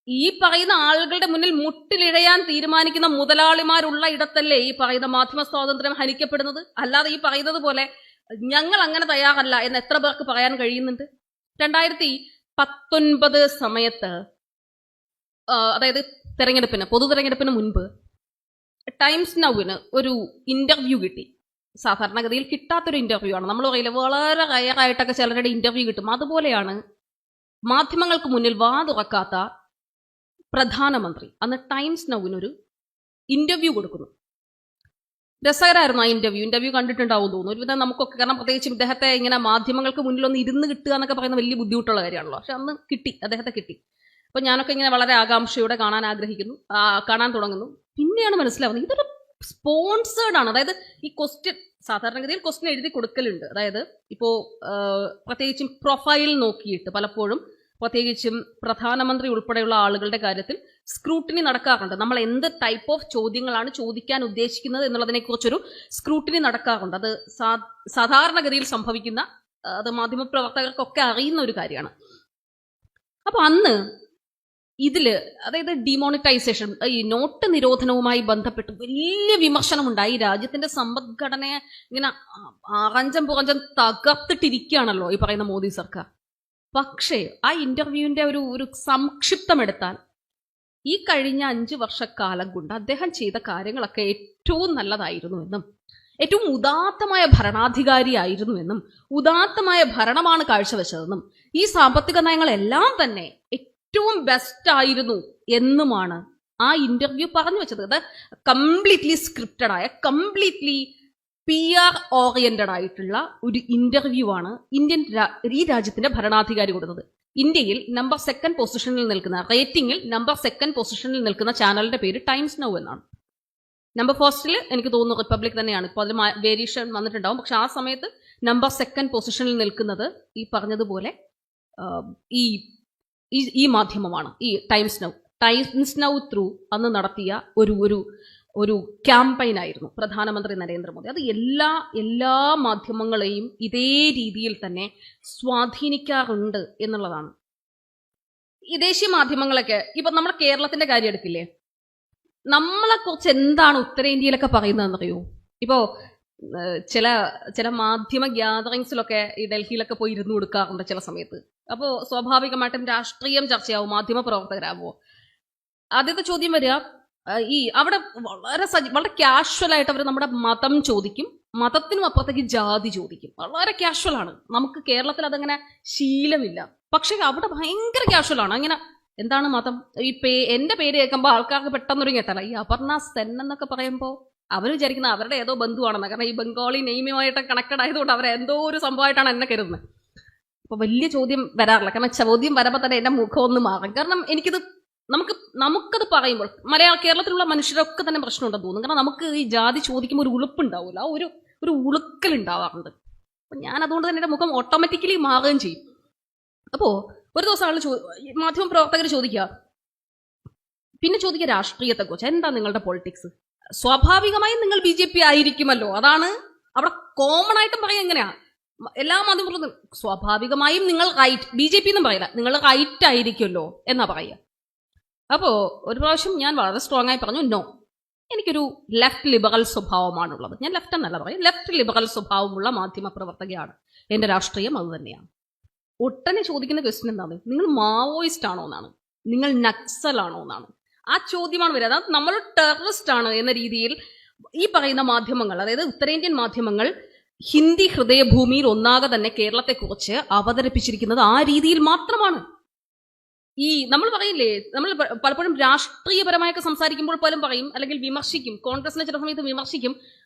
ഈ പറയുന്ന ആളുകളുടെ മുന്നിൽ മുട്ടിലിഴയാൻ തീരുമാനിക്കുന്ന മുതലാളിമാരുള്ള ഇടത്തല്ലേ ഈ പറയുന്ന മാധ്യമ സ്വാതന്ത്ര്യം ഹനിക്കപ്പെടുന്നത്. അല്ലാതെ ഈ പറയുന്നത് പോലെ ഞങ്ങൾ അങ്ങനെ തയ്യാറല്ല എന്ന് എത്ര പേർക്ക് പറയാൻ കഴിയുന്നുണ്ട്? 2019 സമയത്ത്, അതായത് പൊതു തെരഞ്ഞെടുപ്പിന് മുൻപ് ടൈംസ് നൗവിന് ഒരു ഇന്റർവ്യൂ കിട്ടി. സാധാരണഗതിയിൽ കിട്ടാത്തൊരു ഇന്റർവ്യൂ ആണ്. നമ്മൾ പറയില്ല വളരെ റയറായിട്ടൊക്കെ ചിലരുടെ ഇന്റർവ്യൂ കിട്ടും. അതുപോലെയാണ് മാധ്യമങ്ങൾക്ക് മുന്നിൽ വാതുറക്കാത്ത പ്രധാനമന്ത്രി അന്ന് ടൈംസ് നൗവിനൊരു ഇന്റർവ്യൂ കൊടുക്കുന്നു. രസകരമായിരുന്നു ആ ഇന്റർവ്യൂ കണ്ടിട്ടുണ്ടാവും തോന്നുന്നു ഒരുവിധം നമുക്കൊക്കെ. കാരണം പ്രത്യേകിച്ചും ഇദ്ദേഹത്തെ ഇങ്ങനെ മാധ്യമങ്ങൾക്ക് മുന്നിലൊന്ന് ഇരുന്ന് കിട്ടുക എന്നൊക്കെ പറയുന്ന വലിയ ബുദ്ധിമുട്ടുള്ള കാര്യമാണല്ലോ. പക്ഷെ അന്ന് അദ്ദേഹത്തെ കിട്ടി. അപ്പൊ ഞാനൊക്കെ ഇങ്ങനെ വളരെ ആകാംക്ഷയോടെ കാണാൻ തുടങ്ങുന്നു. പിന്നെയാണ് മനസ്സിലാവുന്നത് ഇതൊരു സ്പോൺസേർഡ് ആണ്. അതായത് ഈ സാധാരണഗതിയിൽ ക്വസ്റ്റ്യൻ എഴുതി കൊടുക്കലുണ്ട്. അതായത് ഇപ്പോ പ്രത്യേകിച്ചും പ്രൊഫൈൽ നോക്കിയിട്ട് പലപ്പോഴും പ്രത്യേകിച്ചും പ്രധാനമന്ത്രി ഉൾപ്പെടെയുള്ള ആളുകളുടെ കാര്യത്തിൽ സ്ക്രൂട്ടിനി നടക്കാറുണ്ട്. നമ്മൾ എന്ത് ടൈപ്പ് ഓഫ് ചോദ്യങ്ങളാണ് ചോദിക്കാൻ ഉദ്ദേശിക്കുന്നത് എന്നുള്ളതിനെ കുറിച്ചൊരു സ്ക്രൂട്ടിനി നടക്കാറുണ്ട്. അത് സാധാരണഗതിയിൽ സംഭവിക്കുന്ന, അത് മാധ്യമപ്രവർത്തകർക്കൊക്കെ അറിയുന്ന ഒരു കാര്യമാണ്. അപ്പൊ അന്ന് അതായത് ഡിമോണിറ്റൈസേഷൻ, ഈ നോട്ട് നിരോധനവുമായി ബന്ധപ്പെട്ട് വലിയ വിമർശനമുണ്ടായി. രാജ്യത്തിന്റെ സമ്പദ്ഘടനയെ ഇങ്ങനെ ആറഞ്ചം പുറഞ്ചം തകർത്തിട്ടിരിക്കുകയാണല്ലോ ഈ പറയുന്ന മോദി സർക്കാർ. പക്ഷേ ആ ഇന്റർവ്യൂവിന്റെ ഒരു സംക്ഷിപ്തം എടുത്താൽ ഈ കഴിഞ്ഞ 5 വർഷക്കാലം കൊണ്ട് അദ്ദേഹം ചെയ്ത കാര്യങ്ങളൊക്കെ ഏറ്റവും നല്ലതായിരുന്നു എന്നും ഏറ്റവും ഉദാത്തമായ ഭരണാധികാരിയായിരുന്നു എന്നും ഉദാത്തമായ ഭരണമാണ് കാഴ്ചവെച്ചതെന്നും ഈ സാമ്പത്തിക നയങ്ങളെല്ലാം തന്നെ ഏറ്റവും ബെസ്റ്റ് ആയിരുന്നു എന്നുമാണ് ആ ഇന്റർവ്യൂ പറഞ്ഞു വെച്ചത്. അത് കംപ്ലീറ്റ്ലി സ്ക്രിപ്റ്റഡ് ആയ, കംപ്ലീറ്റ്ലി PR ഓറിയന്റഡ് ആയിട്ടുള്ള ഒരു ഇന്റർവ്യൂ ആണ് ഈ രാജ്യത്തിന്റെ ഭരണാധികാരി കൊടുത്തത്. ഇന്ത്യയിൽ നമ്പർ 2 പൊസിഷനിൽ നിൽക്കുന്ന, റേറ്റിംഗിൽ നമ്പർ 2 പൊസിഷനിൽ നിൽക്കുന്ന ചാനലിന്റെ പേര് ടൈംസ് നൗ എന്നാണ്. നമ്പർ 1 എനിക്ക് തോന്നുന്നു റിപ്പബ്ലിക് തന്നെയാണ്. ഇപ്പോൾ അതിൽ വേരിയേഷൻ വന്നിട്ടുണ്ടാവും. പക്ഷെ ആ സമയത്ത് നമ്പർ 2 പൊസിഷനിൽ നിൽക്കുന്നത് ഈ പറഞ്ഞതുപോലെ ഈ മാധ്യമമാണ്, ഈ ടൈംസ് നൗ ത്രൂ അന്ന് നടത്തിയ ഒരു ക്യാമ്പയിൻ ആയിരുന്നു പ്രധാനമന്ത്രി നരേന്ദ്രമോദി. അത് എല്ലാ മാധ്യമങ്ങളെയും ഇതേ രീതിയിൽ തന്നെ സ്വാധീനിക്കാറുണ്ട് എന്നുള്ളതാണ്. ഈ ദേശീയ മാധ്യമങ്ങളൊക്കെ ഇപ്പൊ നമ്മുടെ കേരളത്തിന്റെ കാര്യം എടുക്കില്ലേ, നമ്മളെ കുറിച്ച് എന്താണ് ഉത്തരേന്ത്യയിലൊക്കെ പറയുന്നതെന്നറിയോ? ഇപ്പോ ചില മാധ്യമ ഗ്യാതറിങ്സിലൊക്കെ ഈ ഡൽഹിയിലൊക്കെ പോയി ഇരുന്ന് കൊടുക്കാറുണ്ട് ചില സമയത്ത്. അപ്പോൾ സ്വാഭാവികമായിട്ടും രാഷ്ട്രീയം ചർച്ചയാവും, മാധ്യമ പ്രവർത്തകരാകുമോ. ആദ്യത്തെ ചോദ്യം വരിക, ഈ അവിടെ വളരെ കാഷ്വൽ ആയിട്ട് അവർ നമ്മുടെ മതം ചോദിക്കും, മതത്തിനും അപ്പുറത്തേക്ക് ജാതി ചോദിക്കും. വളരെ കാഷ്വൽ ആണ്. നമുക്ക് കേരളത്തിൽ അതങ്ങനെ ശീലമില്ല. പക്ഷെ അവിടെ ഭയങ്കര കാഷ്വൽ ആണ്. അങ്ങനെ എന്താണ് മതം, എന്റെ പേര് കേൾക്കുമ്പോൾ ആൾക്കാർക്ക് പെട്ടെന്നൊരു കേട്ടല്ല, ഈ അപർണ സെൻ എന്നൊക്കെ പറയുമ്പോൾ അവർ വിചാരിക്കുന്നത് അവരുടെ ഏതോ ബന്ധുവാണെന്ന്. കാരണം ഈ ബംഗാളി നെയ്മുമായിട്ട് കണക്റ്റഡ് ആയതുകൊണ്ട് അവർ എന്തോ ഒരു സംഭവമായിട്ടാണ് എന്നെ കരുതുന്നത്. അപ്പൊ വലിയ ചോദ്യം വരാറില്ല. കാരണം ചോദ്യം വരുമ്പോൾ തന്നെ എന്റെ മുഖം ഒന്ന് മാറും. കാരണം നമുക്കത് പറയുമ്പോൾ കേരളത്തിലുള്ള മനുഷ്യരൊക്കെ തന്നെ പ്രശ്നമുണ്ടെന്ന് തോന്നുന്നു. കാരണം നമുക്ക് ഈ ജാതി ചോദിക്കുമ്പോൾ ഒരു ഉളുപ്പുണ്ടാവില്ല, ഒരു ഉളുക്കൽ ഉണ്ടാവാറുണ്ട്. അപ്പൊ ഞാൻ അതുകൊണ്ട് തന്നെ എന്റെ മുഖം ഓട്ടോമാറ്റിക്കലി മാറുകയും ചെയ്യും. അപ്പോ ഒരു ദിവസം മാധ്യമ പ്രവർത്തകർ ചോദിക്കുക, പിന്നെ ചോദിക്കുക രാഷ്ട്രീയത്തെക്കുറിച്ച്, എന്താ നിങ്ങളുടെ പൊളിറ്റിക്സ്? സ്വാഭാവികമായും നിങ്ങൾ BJP ആയിരിക്കുമല്ലോ, അതാണ് അവിടെ കോമൺ ആയിട്ടും പറയാം. എങ്ങനെയാ എല്ലാ മാധ്യമങ്ങളും സ്വാഭാവികമായും നിങ്ങൾ റൈറ്റ്, BJP എന്നും പറയില്ല, നിങ്ങൾ റൈറ്റ് ആയിരിക്കുമല്ലോ എന്നാ പറയുക. അപ്പോൾ ഒരു പ്രാവശ്യം ഞാൻ വളരെ സ്ട്രോങ് ആയി പറഞ്ഞു, നോ, എനിക്കൊരു ലെഫ്റ്റ് ലിബറൽ സ്വഭാവമാണുള്ളത്. ഞാൻ ലെഫ്റ്റ് എന്നല്ല പറയും, ലെഫ്റ്റ് ലിബറൽ സ്വഭാവമുള്ള മാധ്യമ പ്രവർത്തകയാണ്. എൻ്റെ രാഷ്ട്രീയം അത് തന്നെയാണ്. ഒട്ടനെ ചോദിക്കുന്ന ക്വസ്റ്റ്യൻ എന്താണ്, നിങ്ങൾ മാവോയിസ്റ്റ് ആണോ എന്നാണ്, നിങ്ങൾ നക്സൽ ആണോ എന്നാണ്. ആ ചോദ്യമാണ് വരിക. അതായത് നമ്മൾ ടെററിസ്റ്റ് ആണ് എന്ന രീതിയിൽ ഈ പറയുന്ന മാധ്യമങ്ങൾ, അതായത് ഉത്തരേന്ത്യൻ മാധ്യമങ്ങൾ ഹിന്ദി ഹൃദയഭൂമിയിൽ ഒന്നാകെ തന്നെ കേരളത്തെക്കുറിച്ച് അവതരിപ്പിച്ചിരിക്കുന്നത് ആ രീതിയിൽ മാത്രമാണ്. നമ്മൾ പറയില്ലേ, നമ്മൾ പലപ്പോഴും രാഷ്ട്രീയപരമായൊക്കെ സംസാരിക്കുമ്പോൾ പോലും പറയും, അല്ലെങ്കിൽ വിമർശിക്കും, കോൺഗ്രസിനെ ചില സമയത്ത് വിമർശിക്കും,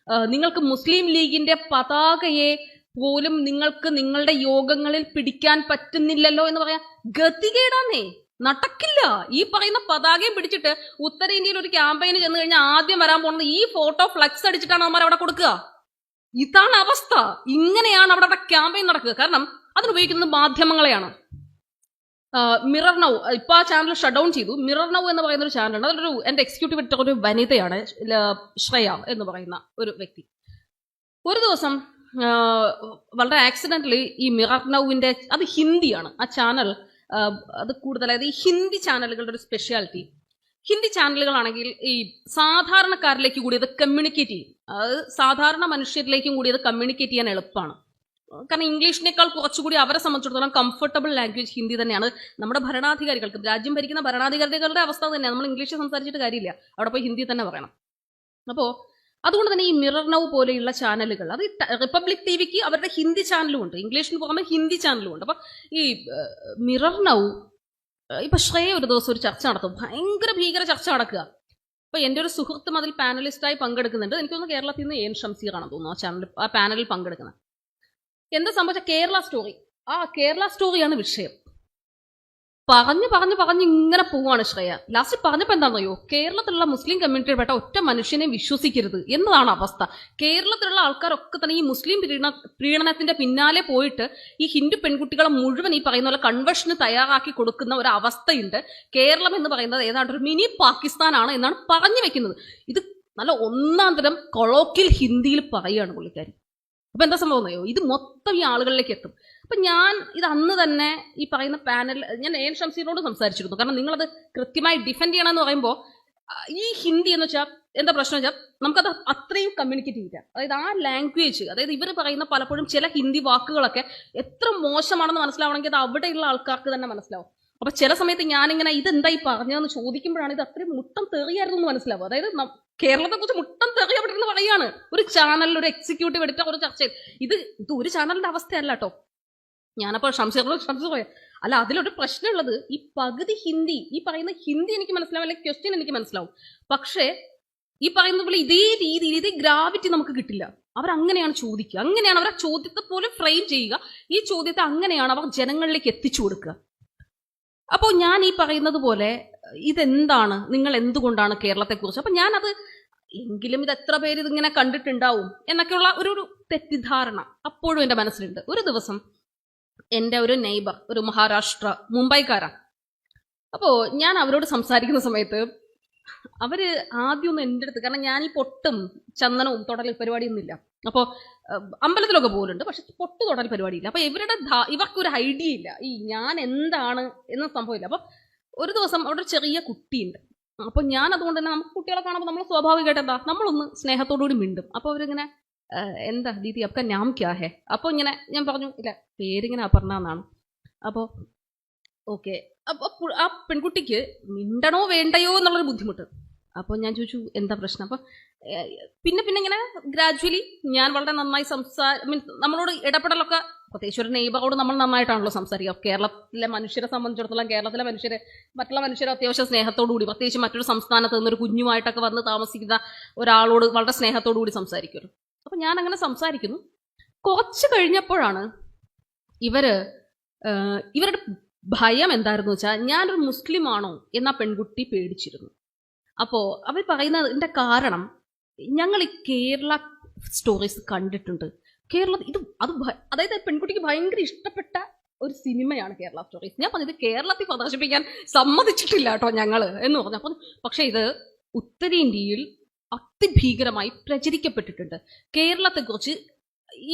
നിങ്ങൾക്ക് മുസ്ലിം ലീഗിന്റെ പതാകയെ പോലും നിങ്ങൾക്ക് നിങ്ങളുടെ യോഗങ്ങളിൽ പിടിക്കാൻ പറ്റുന്നില്ലല്ലോ എന്ന് പറയാം. ഗതികേടാന്നേ, നടക്കില്ല. ഈ പറയുന്ന പതാകയും പിടിച്ചിട്ട് ഉത്തരേന്ത്യയിൽ ഒരു ക്യാമ്പയിന് ചെന്ന് കഴിഞ്ഞാൽ ആദ്യം വരാൻ പോകുന്നത് ഈ ഫോട്ടോ ഫ്ലക്സ് അടിച്ചിട്ടാണ് അവന്മാർ അവിടെ കൊടുക്കുക. ഇതാണ് അവസ്ഥ. ഇങ്ങനെയാണ് അവിടെ ക്യാമ്പയിൻ നടക്കുക. കാരണം അതിനുപയോഗിക്കുന്നത് മാധ്യമങ്ങളെയാണ്. മിറർ നൗ, ഇപ്പൊ ആ ചാനൽ ഷട്ട് ഡൗൺ ചെയ്തു. മിറർ നൗ എന്ന് പറയുന്ന ഒരു ചാനലുണ്ട്. അതിലൊരു എന്റെ എക്സിക്യൂട്ടീവ് എഡിറ്റർ ഒരു വനിതയാണ്, ശ്രേയ എന്ന് പറയുന്ന ഒരു വ്യക്തി. ഒരു ദിവസം വളരെ ആക്സിഡന്റലി ഈ മിറർ നൗവിന്റെ, അത് ഹിന്ദിയാണ് ആ ചാനൽ, അത് കൂടുതലായത് ഈ ഹിന്ദി ചാനലുകളുടെ ഒരു സ്പെഷ്യാലിറ്റി. ഹിന്ദി ചാനലുകളാണെങ്കിൽ ഈ സാധാരണക്കാരിലേക്ക് കൂടി അത് കമ്മ്യൂണിക്കേറ്റ് ചെയ്യും. അത് സാധാരണ മനുഷ്യരിലേക്കും കൂടി അത് കമ്മ്യൂണിക്കേറ്റ് ചെയ്യാൻ എളുപ്പമാണ്. കാരണം ഇംഗ്ലീഷിനേക്കാൾ കുറച്ചുകൂടി അവരെ സംബന്ധിച്ചിടത്തോളം കംഫർട്ടബിൾ ലാംഗ്വേജ് ഹിന്ദി തന്നെയാണ്. നമ്മുടെ ഭരണാധികാരികൾക്ക്, രാജ്യം ഭരിക്കുന്ന ഭരണാധികാരികളുടെ അവസ്ഥ തന്നെയാണ്. നമ്മൾ ഇംഗ്ലീഷിൽ സംസാരിച്ചിട്ട് കാര്യമില്ല, അവിടെ പോയി ഹിന്ദി തന്നെ പറയണം. അപ്പോൾ അതുകൊണ്ട് തന്നെ ഈ മിറർ നൗ പോലെയുള്ള ചാനലുകൾ, അത് റിപ്പബ്ലിക് TVക്ക് അവരുടെ ഹിന്ദി ചാനലും ഉണ്ട്, ഇംഗ്ലീഷിന് പുറമെ ഹിന്ദി ചാനലും ഉണ്ട്. അപ്പൊ ഈ മിറർ നൗ ഇപ്പൊ ശ്രേയ ഒരു ദിവസം ഒരു ചർച്ച നടത്തും, ഭീകര ചർച്ച നടക്കുക. അപ്പൊ എൻ്റെ ഒരു സുഹൃത്തും അതിൽ പാനലിസ്റ്റായി പങ്കെടുക്കുന്നുണ്ട്. എനിക്ക് തോന്നുന്നു കേരളത്തിൽ നിന്ന് എൻ ഷംസീറാണെന്ന് തോന്നുന്നു ആ പാനലിൽ പങ്കെടുക്കുന്നത്. എന്താ സംഭവിച്ച, കേരള സ്റ്റോറിയാണ് വിഷയം. പറഞ്ഞ് ഇങ്ങനെ പോവാണ് ശ്രേയ. ലാസ്റ്റ് പറഞ്ഞപ്പോ എന്താണെന്നറിയോ, കേരളത്തിലുള്ള മുസ്ലിം കമ്മ്യൂണിറ്റിയിൽപ്പെട്ട ഒറ്റ മനുഷ്യനെ വിശ്വസിക്കരുത് എന്നതാണ് അവസ്ഥ. കേരളത്തിലുള്ള ആൾക്കാരൊക്കെ തന്നെ ഈ മുസ്ലിം പ്രീണനത്തിന്റെ പിന്നാലെ പോയിട്ട് ഈ ഹിന്ദു പെൺകുട്ടികളെ മുഴുവൻ ഈ പറയുന്ന പോലെ കൺവെർഷന് തയ്യാറാക്കി കൊടുക്കുന്ന ഒരു അവസ്ഥയുണ്ട്. കേരളം എന്ന് പറയുന്നത് ഏതാണ്ട് ഒരു മിനി പാകിസ്ഥാനാണ് എന്നാണ് പറഞ്ഞു വെക്കുന്നത്. ഇത് നല്ല ഒന്നാം തരം കൊളോക്കിയൽ ഹിന്ദിയിൽ പറയുകയാണ് പുള്ളിക്കാരി. അപ്പൊ എന്താ സംഭവം എന്നറിയോ, ഇത് മൊത്തം ഈ ആളുകളിലേക്ക് എത്തും. അപ്പൊ ഞാൻ ഇത് അന്ന് തന്നെ ഈ പറയുന്ന പാനൽ ഞാൻ എൻ ഷംസീറിനോട് സംസാരിച്ചിരുന്നു. കാരണം നിങ്ങളത് കൃത്യമായി ഡിഫെൻഡ് ചെയ്യണമെന്ന് പറയുമ്പോൾ ഈ ഹിന്ദി എന്ന് വെച്ചാൽ എന്താ പ്രശ്നം വെച്ചാൽ നമുക്കത് അത്രയും കമ്മ്യൂണിക്കേറ്റ് ചെയ്യില്ല. അതായത് ആ ലാംഗ്വേജ്, അതായത് ഇവർ പറയുന്ന പലപ്പോഴും ചില ഹിന്ദി വാക്കുകളൊക്കെ എത്ര മോശമാണെന്ന് മനസ്സിലാവണമെങ്കിൽ അത് അവിടെയുള്ള ആൾക്കാർക്ക് തന്നെ മനസ്സിലാവും. അപ്പൊ ചില സമയത്ത് ഞാനിങ്ങനെ ഇതെന്തായി പറഞ്ഞതെന്ന് ചോദിക്കുമ്പോഴാണ് ഇത് അത്രയും മുട്ടം തെറിയായിരുന്നു എന്ന് മനസ്സിലാവും. അതായത് കേരളത്തെ കുറിച്ച് മുട്ടം തെറി അവിടെ ഇരുന്ന് പറയാണ്. ഒരു ചാനലിൽ ഒരു എക്സിക്യൂട്ടീവ് എടുത്ത ഒരു ചർച്ചയിൽ ഇത് ഒരു ചാനലിന്റെ അവസ്ഥയല്ല കേട്ടോ. ഞാനപ്പോൾ ഷംസീർ അല്ല, അതിലൊരു പ്രശ്നമുള്ളത് ഈ പകുതി ഹിന്ദി, ഈ പറയുന്ന ഹിന്ദി എനിക്ക് മനസ്സിലാവും, അല്ലെങ്കിൽ ക്വസ്റ്റ്യൻ എനിക്ക് മനസ്സിലാവും, പക്ഷേ ഈ പറയുന്ന പോലെ ഇതേ രീതിയിൽ ഇതേ ഗ്രാവിറ്റി നമുക്ക് കിട്ടില്ല. അവരങ്ങനെയാണ് ചോദിക്കുക, അങ്ങനെയാണ് അവർ ആ ചോദ്യത്തെ പോലെ ഫ്രെയിം ചെയ്യുക, ഈ ചോദ്യത്തെ അങ്ങനെയാണ് അവർ ജനങ്ങളിലേക്ക് എത്തിച്ചു കൊടുക്കുക. അപ്പോൾ ഞാൻ ഈ പറയുന്നത് പോലെ ഇതെന്താണ്, നിങ്ങൾ എന്തുകൊണ്ടാണ് കേരളത്തെക്കുറിച്ച്, അപ്പം ഞാനത് എങ്കിലും ഇത് എത്ര പേര് ഇതിങ്ങനെ കണ്ടിട്ടുണ്ടാവും എന്നൊക്കെയുള്ള ഒരു തെറ്റിദ്ധാരണ അപ്പോഴും എൻ്റെ മനസ്സിലുണ്ട്. ഒരു ദിവസം എൻ്റെ ഒരു നെയ്ബർ, ഒരു മഹാരാഷ്ട്ര മുംബൈക്കാരാണ്. അപ്പോൾ ഞാൻ അവരോട് സംസാരിക്കുന്ന സമയത്ത് അവര് ആദ്യമൊന്നും എൻ്റെ അടുത്ത്, കാരണം ഞാൻ ഈ പൊട്ടും ചന്ദനവും തൊടൽ പരിപാടിയൊന്നുമില്ല, അപ്പോൾ അമ്പലത്തിലൊക്കെ പോലുണ്ട്, പക്ഷെ പൊട്ട് തൊടൽ പരിപാടിയില്ല. അപ്പോൾ ഇവർക്കൊരു ഐഡിയ ഇല്ല ഈ ഞാൻ എന്താണ് എന്ന സംഭവമില്ല. അപ്പോൾ ഒരു ദിവസം അവിടെ ചെറിയ കുട്ടിയുണ്ട്. അപ്പോൾ ഞാൻ അതുകൊണ്ട് തന്നെ നമുക്ക് കുട്ടികളെ കാണുമ്പോൾ നമ്മൾ സ്വാഭാവികമായിട്ട് എന്താ നമ്മളൊന്ന് സ്നേഹത്തോടുകൂടി മിണ്ടും. അപ്പോൾ അവരിങ്ങനെ എന്താ ദീദി അപ്പ നാം ക്യാ ഹേ, അപ്പോൾ ഇങ്ങനെ ഞാൻ പറഞ്ഞു ഇല്ല പേരിങ്ങനെ അപർണ എന്നാണ്. അപ്പോൾ ഓക്കെ, അപ്പോൾ ആ പെൺകുട്ടിക്ക് മിണ്ടണോ വേണ്ടയോ എന്നുള്ളൊരു ബുദ്ധിമുട്ട്. അപ്പോൾ ഞാൻ ചോദിച്ചു എന്താ പ്രശ്നം. അപ്പോൾ പിന്നെ ഇങ്ങനെ ഗ്രാജുവലി ഞാൻ വളരെ നന്നായി മീൻസ് നമ്മളോട് ഇടപെടലൊക്കെ, പ്രത്യേകിച്ച് ഒരു നെയ്ബറോട് നമ്മൾ നന്നായിട്ടാണല്ലോ സംസാരിക്കുക. കേരളത്തിലെ മനുഷ്യരെ സംബന്ധിച്ചിടത്തോളം കേരളത്തിലെ മറ്റുള്ള മനുഷ്യരെ അത്യാവശ്യം സ്നേഹത്തോടുകൂടി, പ്രത്യേകിച്ച് മറ്റൊരു സംസ്ഥാനത്ത് നിന്നൊരു കുഞ്ഞുമായിട്ടൊക്കെ വന്ന് താമസിക്കുന്ന ഒരാളോട് വളരെ സ്നേഹത്തോടുകൂടി സംസാരിക്കുമല്ലോ. അപ്പം ഞാൻ അങ്ങനെ സംസാരിക്കുന്നു. കുറച്ച് കഴിഞ്ഞപ്പോഴാണ് ഇവരുടെ ഭയം എന്തായിരുന്നു വെച്ചാൽ ഞാനൊരു മുസ്ലിം ആണോ എന്ന പെൺകുട്ടി പേടിച്ചിരുന്നു. അപ്പോൾ അവർ പറയുന്നതിൻ്റെ കാരണം ഞങ്ങൾ ഈ കേരള സ്റ്റോറീസ് കണ്ടിട്ടുണ്ട്. അതായത് പെൺകുട്ടിക്ക് ഭയങ്കര ഇഷ്ടപ്പെട്ട ഒരു സിനിമയാണ് കേരള സ്റ്റോറീസ്. ഞാൻ പറഞ്ഞത് കേരളത്തിൽ പ്രദർശിപ്പിക്കാൻ സമ്മതിച്ചിട്ടില്ല കേട്ടോ ഞങ്ങൾ എന്ന് പറഞ്ഞു. അപ്പം പക്ഷേ ഇത് ഉത്തരേന്ത്യയിൽ അതിഭീകരമായി പ്രചരിക്കപ്പെട്ടിട്ടുണ്ട്. കേരളത്തെക്കുറിച്ച്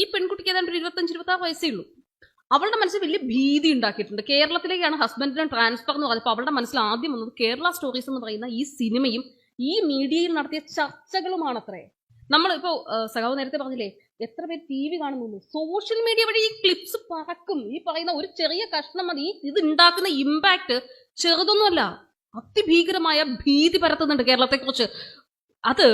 ഈ പെൺകുട്ടിക്ക് ഏതാണ്ട് ഒരു 25-26 വയസ്സേ ഉള്ളൂ. അവളുടെ മനസ്സിൽ വലിയ ഭീതി ഉണ്ടാക്കിയിട്ടുണ്ട്. കേരളത്തിലേക്കാണ് ഹസ്ബൻഡിന് ട്രാൻസ്ഫർ എന്ന് പറഞ്ഞപ്പോൾ അവളുടെ മനസ്സിൽ ആദ്യം വന്നത് കേരള സ്റ്റോറീസ് എന്ന് പറയുന്ന ഈ സിനിമയും ഈ മീഡിയയിൽ നടത്തിയ ചർച്ചകളുമാണത്രേ. നമ്മളിപ്പോൾ സഖാവ് നേരത്തെ പറഞ്ഞില്ലേ എത്ര പേര് TV കാണുന്നു, സോഷ്യൽ മീഡിയ വഴി ഈ ക്ലിപ്സ് പറക്കും. ഈ പറയുന്ന ഒരു ചെറിയ കഷ്ണം മതി, ഇത് ഉണ്ടാക്കുന്ന ഇമ്പാക്ട് ചെറുതൊന്നുമല്ല, അതിഭീകരമായ ഭീതി പരത്തുന്നുണ്ട് കേരളത്തെക്കുറിച്ച്. അത്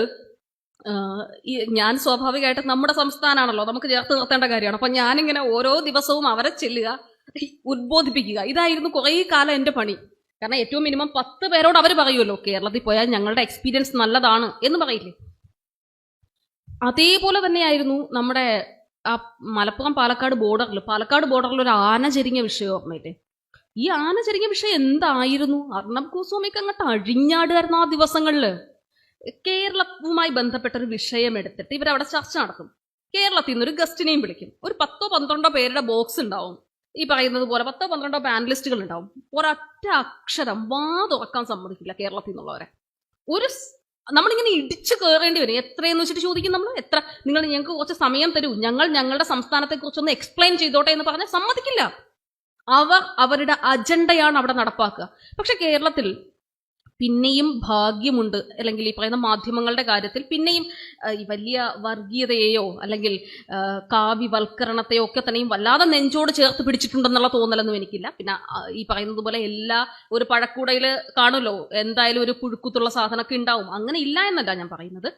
ഞാൻ സ്വാഭാവികമായിട്ട് നമ്മുടെ സംസ്ഥാനമാണല്ലോ, നമുക്ക് ചേർത്ത് നിർത്തേണ്ട കാര്യമാണ്. അപ്പം ഞാനിങ്ങനെ ഓരോ ദിവസവും അവരെ ചെല്ലുക, ഉദ്ബോധിപ്പിക്കുക. ഇതായിരുന്നു കുറേ കാലം എൻ്റെ പണി. കാരണം ഏറ്റവും മിനിമം 10 പേരോട് അവർ പറയുമല്ലോ കേരളത്തിൽ പോയാൽ ഞങ്ങളുടെ എക്സ്പീരിയൻസ് നല്ലതാണ് എന്ന് പറയില്ലേ. അതേപോലെ തന്നെയായിരുന്നു നമ്മുടെ ആ മലപ്പുറം പാലക്കാട് ബോർഡറിൽ ഒരു ആന ചെരിഞ്ഞ വിഷയം ഓർമ്മയില്ലേ. ഈ ആന ചെരിഞ്ഞ വിഷയം എന്തായിരുന്നു? അർണബ് ഗോസ്വാമിക്ക് അങ്ങോട്ട് അഴിഞ്ഞാടുമായിരുന്നു ആ ദിവസങ്ങളിൽ. കേരളവുമായി ബന്ധപ്പെട്ട ഒരു വിഷയം എടുത്തിട്ട് ഇവരവിടെ ചർച്ച നടത്തും. കേരളത്തിൽ നിന്നൊരു ഗസ്റ്റിനെയും വിളിക്കും. ഒരു 10-12 പേരുടെ ബോക്സ് ഉണ്ടാവും. ഈ പറയുന്നത് പോലെ 10-12 പാനലിസ്റ്റുകൾ ഉണ്ടാവും. ഒരൊറ്റ അക്ഷരം തുറക്കാൻ സമ്മതിക്കില്ല കേരളത്തിൽ നിന്നുള്ളവരെ. നമ്മളിങ്ങനെ ഇടിച്ചു കയറേണ്ടി വരും. എത്രയെന്ന് വെച്ചിട്ട് ചോദിക്കും നമ്മൾ, എത്ര നിങ്ങൾ ഞങ്ങൾക്ക് കുറച്ച് സമയം തരൂ, ഞങ്ങളുടെ സംസ്ഥാനത്തെ കുറിച്ചൊന്ന് എക്സ്പ്ലെയിൻ ചെയ്തോട്ടെ എന്ന് പറഞ്ഞാൽ സമ്മതിക്കില്ല. അവരുടെ അജണ്ടയാണ് അവിടെ നടപ്പാക്കുക. പക്ഷെ കേരളത്തിൽ പിന്നെയും ഭാഗ്യമുണ്ട്, അല്ലെങ്കിൽ ഈ പറയുന്ന മാധ്യമങ്ങളുടെ കാര്യത്തിൽ പിന്നെയും വലിയ വർഗീയതയെയോ അല്ലെങ്കിൽ കാവ്യവൽക്കരണത്തെയോ ഒക്കെ തന്നെയും വല്ലാതെ നെഞ്ചോട് ചേർത്ത് പിടിച്ചിട്ടുണ്ടെന്നുള്ള തോന്നലൊന്നും എനിക്കില്ല. പിന്നെ ഈ പറയുന്നത് പോലെ ഒരു പഴക്കൂടയിൽ കാണുമല്ലോ എന്തായാലും ഒരു പുഴുക്കുത്തുള്ള സാധനമൊക്കെ ഉണ്ടാവും, അങ്ങനെ ഇല്ല എന്നല്ല ഞാൻ പറയുന്നത്,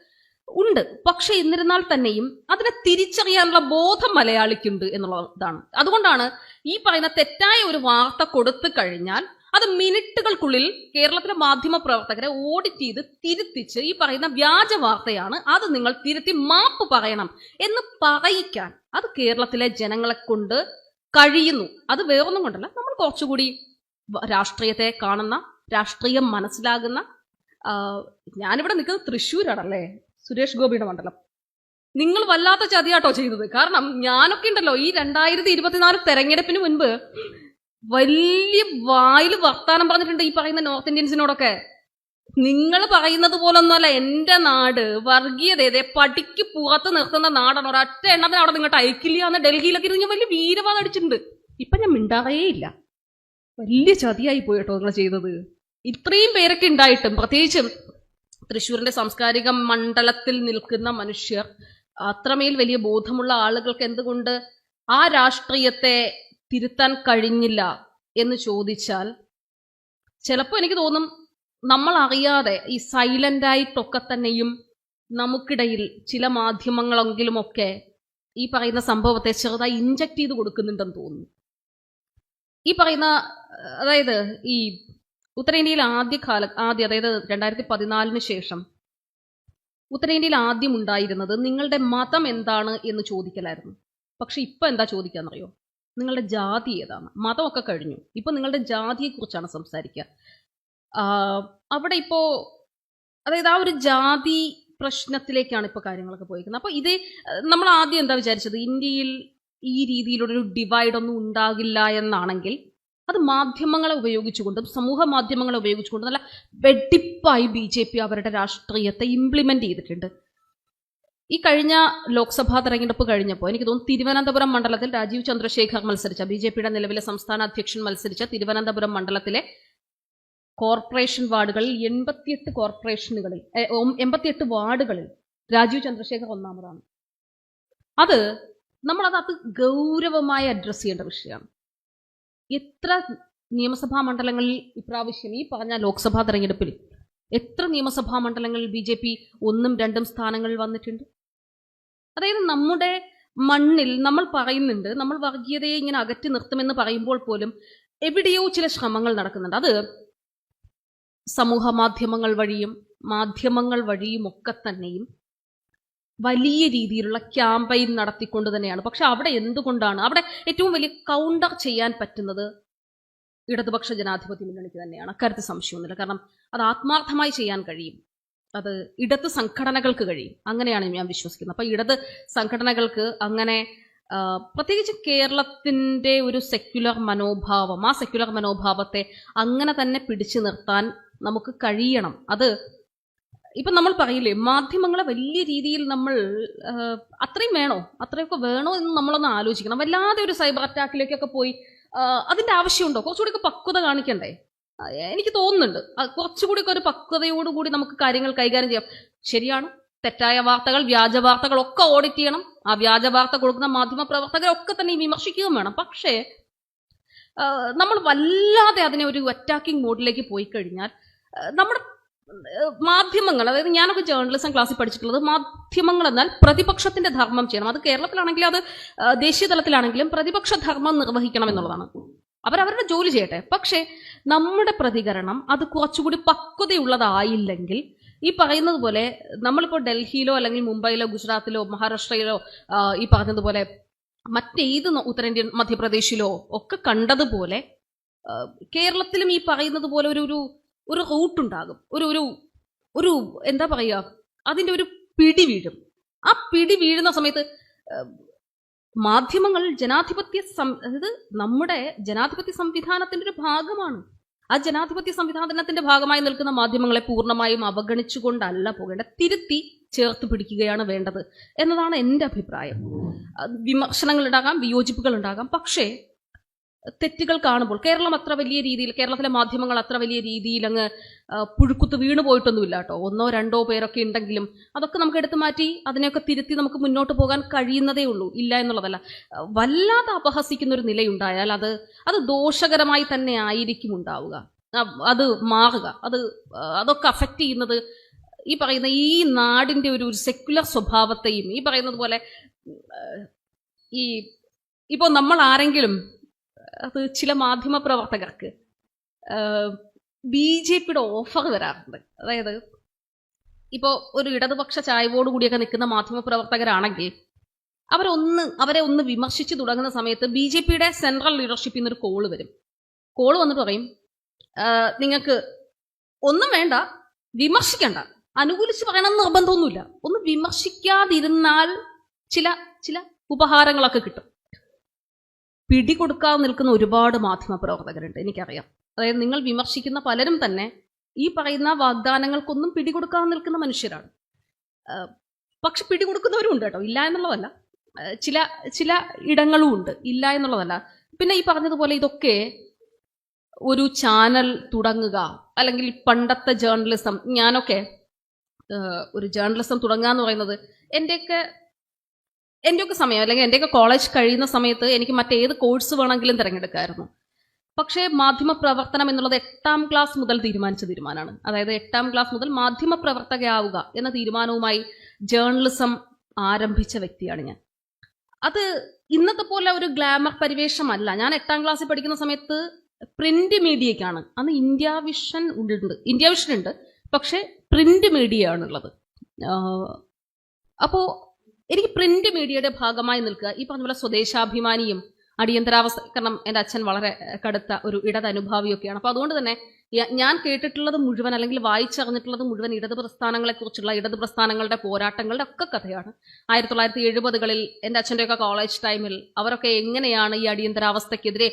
ഉണ്ട്. പക്ഷെ എന്നിരുന്നാൽ തന്നെയും അതിനെ തിരിച്ചറിയാനുള്ള ബോധം മലയാളിക്കുണ്ട് എന്നുള്ളതാണ്. അതുകൊണ്ടാണ് ഈ പറയുന്ന തെറ്റായ ഒരു വാർത്ത കൊടുത്തു കഴിഞ്ഞാൽ അത് മിനിറ്റുകൾക്കുള്ളിൽ കേരളത്തിലെ മാധ്യമ പ്രവർത്തകരെ ഓഡിറ്റ് ചെയ്ത് തിരുത്തിച്ച് ഈ പറയുന്ന വ്യാജ വാർത്തയാണ്, അത് നിങ്ങൾ തിരുത്തി മാപ്പ് പറയണം എന്ന് പറയിക്കാൻ അത് കേരളത്തിലെ ജനങ്ങളെ കൊണ്ട് കഴിയുന്നു. അത് വേറൊന്നും കൊണ്ടല്ല, നമ്മൾ കുറച്ചുകൂടി രാഷ്ട്രീയത്തെ കാണുന്ന, രാഷ്ട്രീയം മനസ്സിലാകുന്ന. ഞാനിവിടെ നിൽക്കുന്നത് തൃശ്ശൂരാണല്ലേ, സുരേഷ് ഗോപിയുടെ മണ്ഡലം. നിങ്ങൾ വല്ലാത്ത ചതിയാട്ടോ ചെയ്തത്. കാരണം ഞാനൊക്കെ ഉണ്ടല്ലോ ഈ 2024 തെരഞ്ഞെടുപ്പിന് മുൻപ് വലിയ വായിൽ വർത്താനം പറഞ്ഞിട്ടുണ്ട് ഈ പറയുന്ന നോർത്ത് ഇന്ത്യൻസിനോടൊക്കെ. നിങ്ങൾ പറയുന്നത് പോലൊന്നുമല്ല എൻ്റെ നാട്, വർഗീയതയെ പടിക്ക് പുറത്ത് നിർത്തുന്ന നാടാണ്. ഒരൊറ്റ എണ്ണത്തിന് അവിടെ നിങ്ങോട്ട് അയക്കില്ല എന്ന് ഡൽഹിയിലൊക്കെ ഇരുന്ന് വലിയ വീരവാദം അടിച്ചിട്ടുണ്ട്. ഇപ്പം ഞാൻ മിണ്ടാറേ ഇല്ല. വലിയ ചതിയായി പോയിട്ടോ നിങ്ങൾ ചെയ്തത്. ഇത്രയും പേരൊക്കെ ഉണ്ടായിട്ടും, പ്രത്യേകിച്ചും തൃശ്ശൂരിന്റെ സാംസ്കാരിക മണ്ഡലത്തിൽ നിൽക്കുന്ന മനുഷ്യർ, അത്രമേൽ വലിയ ബോധമുള്ള ആളുകൾക്ക് എന്തുകൊണ്ട് ആ രാഷ്ട്രീയത്തെ തിരുത്താൻ കഴിഞ്ഞില്ല എന്ന് ചോദിച്ചാൽ ചിലപ്പോൾ എനിക്ക് തോന്നും നമ്മൾ അറിയാതെ ഈ സൈലന്റ് ആയിട്ടൊക്കെ തന്നെയും നമുക്കിടയിൽ ചില മാധ്യമങ്ങളെങ്കിലും ഒക്കെ ഈ പറയുന്ന സംഭവത്തെ ചെറുതായി ഇൻജക്ട് ചെയ്ത് കൊടുക്കുന്നുണ്ടെന്ന് തോന്നുന്നു. ഈ പറയുന്ന അതായത് ഈ ഉത്തരേന്ത്യയിൽ ആദ്യം അതായത് 2014 ശേഷം ഉത്തരേന്ത്യയിൽ ആദ്യം ഉണ്ടായിരുന്നത് നിങ്ങളുടെ മതം എന്താണ് എന്ന് ചോദിക്കലായിരുന്നു. പക്ഷെ ഇപ്പൊ എന്താ ചോദിക്കാന്നറിയോ? നിങ്ങളുടെ ജാതി ഏതാണ്? മതമൊക്കെ കഴിഞ്ഞു, ഇപ്പൊ നിങ്ങളുടെ ജാതിയെ കുറിച്ചാണ് സംസാരിക്കുക. അവിടെ ഇപ്പോ അതായത് ആ ഒരു ജാതി പ്രശ്നത്തിലേക്കാണ് ഇപ്പൊ കാര്യങ്ങളൊക്കെ പോയിരിക്കുന്നത്. അപ്പൊ ഇത് നമ്മൾ ആദ്യം എന്താ വിചാരിച്ചത്, ഇന്ത്യയിൽ ഈ രീതിയിലുള്ളൊരു ഡിവൈഡ് ഒന്നും ഉണ്ടാകില്ല എന്നാണെങ്കിൽ അത് മാധ്യമങ്ങളെ ഉപയോഗിച്ചുകൊണ്ടും സമൂഹ മാധ്യമങ്ങളെ ഉപയോഗിച്ചുകൊണ്ടും നല്ല വെടിപ്പായി BJP അവരുടെ രാഷ്ട്രീയത്തെ ഇംപ്ലിമെന്റ് ചെയ്തിട്ടുണ്ട്. ഈ കഴിഞ്ഞ ലോക്സഭാ തെരഞ്ഞെടുപ്പ് കഴിഞ്ഞപ്പോൾ എനിക്ക് തോന്നുന്നു തിരുവനന്തപുരം മണ്ഡലത്തിൽ രാജീവ് ചന്ദ്രശേഖർ മത്സരിച്ച BJPയുടെ നിലവിലെ സംസ്ഥാന അധ്യക്ഷൻ മത്സരിച്ച തിരുവനന്തപുരം മണ്ഡലത്തിലെ കോർപ്പറേഷൻ വാർഡുകളിൽ 88 വാർഡുകളിൽ രാജീവ് ചന്ദ്രശേഖർ ഒന്നാമതാണ്. അത് നമ്മളത് ഗൗരവമായി അഡ്രസ് ചെയ്യേണ്ട വിഷയമാണ്. എത്ര നിയമസഭാ മണ്ഡലങ്ങളിൽ ഇപ്രാവശ്യം ഈ പറഞ്ഞ ലോക്സഭാ തെരഞ്ഞെടുപ്പിൽ എത്ര നിയമസഭാ മണ്ഡലങ്ങളിൽ BJP 1ഉം 2ഉം സ്ഥാനങ്ങളിൽ വന്നിട്ടുണ്ട്? അതായത് നമ്മുടെ മണ്ണിൽ നമ്മൾ പറയുന്നുണ്ട്, നമ്മൾ വർഗീയതയെ ഇങ്ങനെ അകറ്റി നിർത്തുമെന്ന് പറയുമ്പോൾ പോലും എവിടെയോ ചില ശ്രമങ്ങൾ നടക്കുന്നുണ്ട്. അത് സമൂഹ മാധ്യമങ്ങൾ വഴിയും ഒക്കെ തന്നെയും വലിയ രീതിയിലുള്ള ക്യാമ്പയിൻ നടത്തിക്കൊണ്ട് തന്നെയാണ്. പക്ഷെ അവിടെ എന്തുകൊണ്ടാണ് അവിടെ ഏറ്റവും വലിയ കൗണ്ടർ ചെയ്യാൻ പറ്റുന്നത് ഇടതുപക്ഷ ജനാധിപത്യ മുന്നണിക്ക് തന്നെയാണ്. അക്കാര്യത്തിൽ സംശയമൊന്നുമില്ല. കാരണം അത് ആത്മാർത്ഥമായി ചെയ്യാൻ കഴിയും, അത് ഇടത് സംഘടനകൾക്ക് കഴിയും. അങ്ങനെയാണ് ഞാൻ വിശ്വസിക്കുന്നത്. അപ്പൊ ഇടത് സംഘടനകൾക്ക് അങ്ങനെ പ്രത്യേകിച്ച് കേരളത്തിന്റെ ഒരു സെക്യുലർ മനോഭാവം, ആ സെക്യുലർ മനോഭാവത്തെ അങ്ങനെ തന്നെ പിടിച്ചു നിർത്താൻ നമുക്ക് കഴിയണം. അത് ഇപ്പം നമ്മൾ പറയില്ലേ, മാധ്യമങ്ങളെ വലിയ രീതിയിൽ നമ്മൾ അത്രയൊക്കെ വേണോ എന്ന് നമ്മളൊന്ന് ആലോചിക്കണം. വല്ലാതെ ഒരു സൈബർ അറ്റാക്കിലേക്കൊക്കെ പോയി അതിൻ്റെ ആവശ്യമുണ്ടോ? കുറച്ചുകൂടിയൊക്കെ പക്വത കാണിക്കണ്ടേ? എനിക്ക് തോന്നുന്നുണ്ട് കുറച്ചുകൂടിയൊക്കെ ഒരു പക്വതയോടുകൂടി നമുക്ക് കാര്യങ്ങൾ കൈകാര്യം ചെയ്യാം. ശരിയാണ്, തെറ്റായ വാർത്തകൾ, വ്യാജ വാർത്തകളൊക്കെ ഓഡിറ്റ് ചെയ്യണം. ആ വ്യാജ വാർത്ത കൊടുക്കുന്ന മാധ്യമ പ്രവർത്തകരൊക്കെ തന്നെ വിമർശിക്കുകയും വേണം. പക്ഷേ നമ്മൾ വല്ലാതെ അതിനെ ഒരു അറ്റാക്കിംഗ് മോഡിലേക്ക് പോയി കഴിഞ്ഞാൽ നമ്മുടെ മാധ്യമങ്ങൾ, അതായത് ഞാനൊക്കെ ജേർണലിസം ക്ലാസ്സിൽ പഠിച്ചിട്ടുള്ളത്, മാധ്യമങ്ങൾ എന്നാൽ പ്രതിപക്ഷത്തിന്റെ ധർമ്മം ചെയ്യണം. അത് കേരളത്തിലാണെങ്കിലും അത് ദേശീയ തലത്തിലാണെങ്കിലും പ്രതിപക്ഷ ധർമ്മം നിർവഹിക്കണം എന്നുള്ളതാണ്. അവരവരുടെ ജോലി ചെയ്യട്ടെ. പക്ഷേ നമ്മുടെ പ്രതികരണം അത് കുറച്ചുകൂടി പക്വതയുള്ളതായില്ലെങ്കിൽ ഈ പറയുന്നത് പോലെ നമ്മളിപ്പോൾ ഡൽഹിയിലോ അല്ലെങ്കിൽ മുംബൈയിലോ ഗുജറാത്തിലോ മഹാരാഷ്ട്രയിലോ ഈ പറഞ്ഞതുപോലെ മറ്റേത് ഉത്തരേന്ത്യൻ മധ്യപ്രദേശിലോ ഒക്കെ കണ്ടതുപോലെ കേരളത്തിലും ഈ പറയുന്നത് പോലെ ഒരു റൂട്ട് ഉണ്ടാകും. ഒരു എന്താ പറയുക, അതിൻ്റെ ഒരു പിടി വീഴും. ആ പിടി വീഴുന്ന സമയത്ത് മാധ്യമങ്ങൾ അതായത് നമ്മുടെ ജനാധിപത്യ സംവിധാനത്തിന്റെ ഒരു ഭാഗമാണ്. ആ ജനാധിപത്യ സംവിധാനത്തിന്റെ ഭാഗമായി നിൽക്കുന്ന മാധ്യമങ്ങളെ പൂർണ്ണമായും അവഗണിച്ചുകൊണ്ടല്ല പോകേണ്ടത്, തിരുത്തി ചേർത്ത് പിടിക്കുകയാണ് വേണ്ടത് എന്നതാണ് എൻ്റെ അഭിപ്രായം. വിമർശനങ്ങൾ ഉണ്ടാകാം, വിയോജിപ്പുകൾ ഉണ്ടാകാം. പക്ഷേ തെറ്റുകൾ കാണുമ്പോൾ കേരളത്തിലെ മാധ്യമങ്ങൾ അത്ര വലിയ രീതിയിൽ അങ്ങ് പുഴുക്കുത്ത് വീണു പോയിട്ടൊന്നുമില്ല കേട്ടോ. 1ഓ 2ഓ പേരൊക്കെ ഉണ്ടെങ്കിലും അതൊക്കെ നമുക്ക് എടുത്തു മാറ്റി അതിനെയൊക്കെ തിരുത്തി നമുക്ക് മുന്നോട്ട് പോകാൻ കഴിയുന്നതേ ഉള്ളൂ, ഇല്ല എന്നുള്ളതല്ല. വല്ലാതെ അപഹസിക്കുന്ന ഒരു നിലയുണ്ടായാൽ അത് ദോഷകരമായി തന്നെ ആയിരിക്കും ഉണ്ടാവുക, അത് മാറുക. അതൊക്കെ അഫക്റ്റ് ചെയ്യുന്നത് ഈ പറയുന്ന ഈ നാടിൻ്റെ ഒരു സെക്യുലർ സ്വഭാവത്തെയും ഈ പറയുന്നത് പോലെ ഇപ്പോൾ നമ്മൾ ആരെങ്കിലും അത് ചില മാധ്യമ പ്രവർത്തകർക്ക് BJPയുടെ ഓഫർ വരാറുണ്ട്. അതായത് ഇപ്പോൾ ഒരു ഇടതുപക്ഷ ചായ്വോടുകൂടിയൊക്കെ നിൽക്കുന്ന മാധ്യമ പ്രവർത്തകരാണെങ്കിൽ അവരെ ഒന്ന് വിമർശിച്ച് തുടങ്ങുന്ന സമയത്ത് BJPയുടെ സെൻട്രൽ ലീഡർഷിപ്പിൽ നിന്നൊരു കോള് വരും. കോള് വന്നിട്ട് പറയും, നിങ്ങൾക്ക് ഒന്നും വേണ്ട, വിമർശിക്കണ്ട, അനുകൂലിച്ച് പറയണമെന്ന് നിർബന്ധമൊന്നുമില്ല, ഒന്ന് വിമർശിക്കാതിരുന്നാൽ ചില ഉപഹാരങ്ങളൊക്കെ കിട്ടും. പിടികൊടുക്കാതെ നിൽക്കുന്ന ഒരുപാട് മാധ്യമ പ്രവർത്തകരുണ്ട്, എനിക്കറിയാം. അതായത് നിങ്ങൾ വിമർശിക്കുന്ന പലരും തന്നെ ഈ പറയുന്ന വാഗ്ദാനങ്ങൾക്കൊന്നും പിടികൊടുക്കാതെ നിൽക്കുന്ന മനുഷ്യരാണ്. പക്ഷെ പിടികൊടുക്കുന്നവരും ഉണ്ട് കേട്ടോ, ഇല്ല എന്നുള്ളതല്ല. ചില ഇടങ്ങളും ഉണ്ട്, ഇല്ല എന്നുള്ളതല്ല. പിന്നെ ഈ പറഞ്ഞതുപോലെ ഇതൊക്കെ ഒരു ചാനൽ തുടങ്ങുക, അല്ലെങ്കിൽ പണ്ടത്തെ ജേർണലിസം, ഞാനൊക്കെ ഒരു ജേർണലിസം തുടങ്ങുക എന്ന് പറയുന്നത് എൻ്റെയൊക്കെ സമയം അല്ലെങ്കിൽ എൻ്റെയൊക്കെ കോളേജ് കഴിയുന്ന സമയത്ത് എനിക്ക് മറ്റേത് കോഴ്സ് വേണമെങ്കിലും തിരഞ്ഞെടുക്കാമായിരുന്നു. പക്ഷേ മാധ്യമ പ്രവർത്തനം എന്നുള്ളത് 8ാം ക്ലാസ് മുതൽ തീരുമാനിച്ച തീരുമാനമാണ്. അതായത് 8ാം ക്ലാസ് മുതൽ മാധ്യമ പ്രവർത്തകയാവുക എന്ന തീരുമാനവുമായി ജേർണലിസം ആരംഭിച്ച വ്യക്തിയാണ് ഞാൻ. അത് ഇന്നത്തെ പോലെ ഒരു ഗ്ലാമർ പരിവേഷമല്ല. ഞാൻ 8ാം ക്ലാസ്സിൽ പഠിക്കുന്ന സമയത്ത് പ്രിന്റ് മീഡിയക്കാണ്. അന്ന് ഇന്ത്യ വിഷൻ ഉണ്ട്, പക്ഷെ പ്രിന്റ് മീഡിയ ആണുള്ളത്. അപ്പോൾ എനിക്ക് പ്രിന്റ് മീഡിയയുടെ ഭാഗമായി നിൽക്കുക, ഈ പറഞ്ഞ പോലെ സ്വദേശാഭിമാനിയും അടിയന്തരാവസ്ഥ, കാരണം എൻ്റെ അച്ഛൻ വളരെ കടുത്ത ഒരു ഇടതനുഭാവിയൊക്കെയാണ്. അപ്പോൾ അതുകൊണ്ട് തന്നെ ഞാൻ കേട്ടിട്ടുള്ളത് മുഴുവൻ, അല്ലെങ്കിൽ വായിച്ചറിഞ്ഞിട്ടുള്ളത് മുഴുവൻ ഇടത് പ്രസ്ഥാനങ്ങളെക്കുറിച്ചുള്ള, ഇടത് പ്രസ്ഥാനങ്ങളുടെ പോരാട്ടങ്ങളുടെ ഒക്കെ കഥയാണ്. 1970കളിൽ എൻ്റെ അച്ഛൻ്റെയൊക്കെ കോളേജ് ടൈമിൽ അവരൊക്കെ എങ്ങനെയാണ് ഈ അടിയന്തരാവസ്ഥയ്ക്കെതിരെ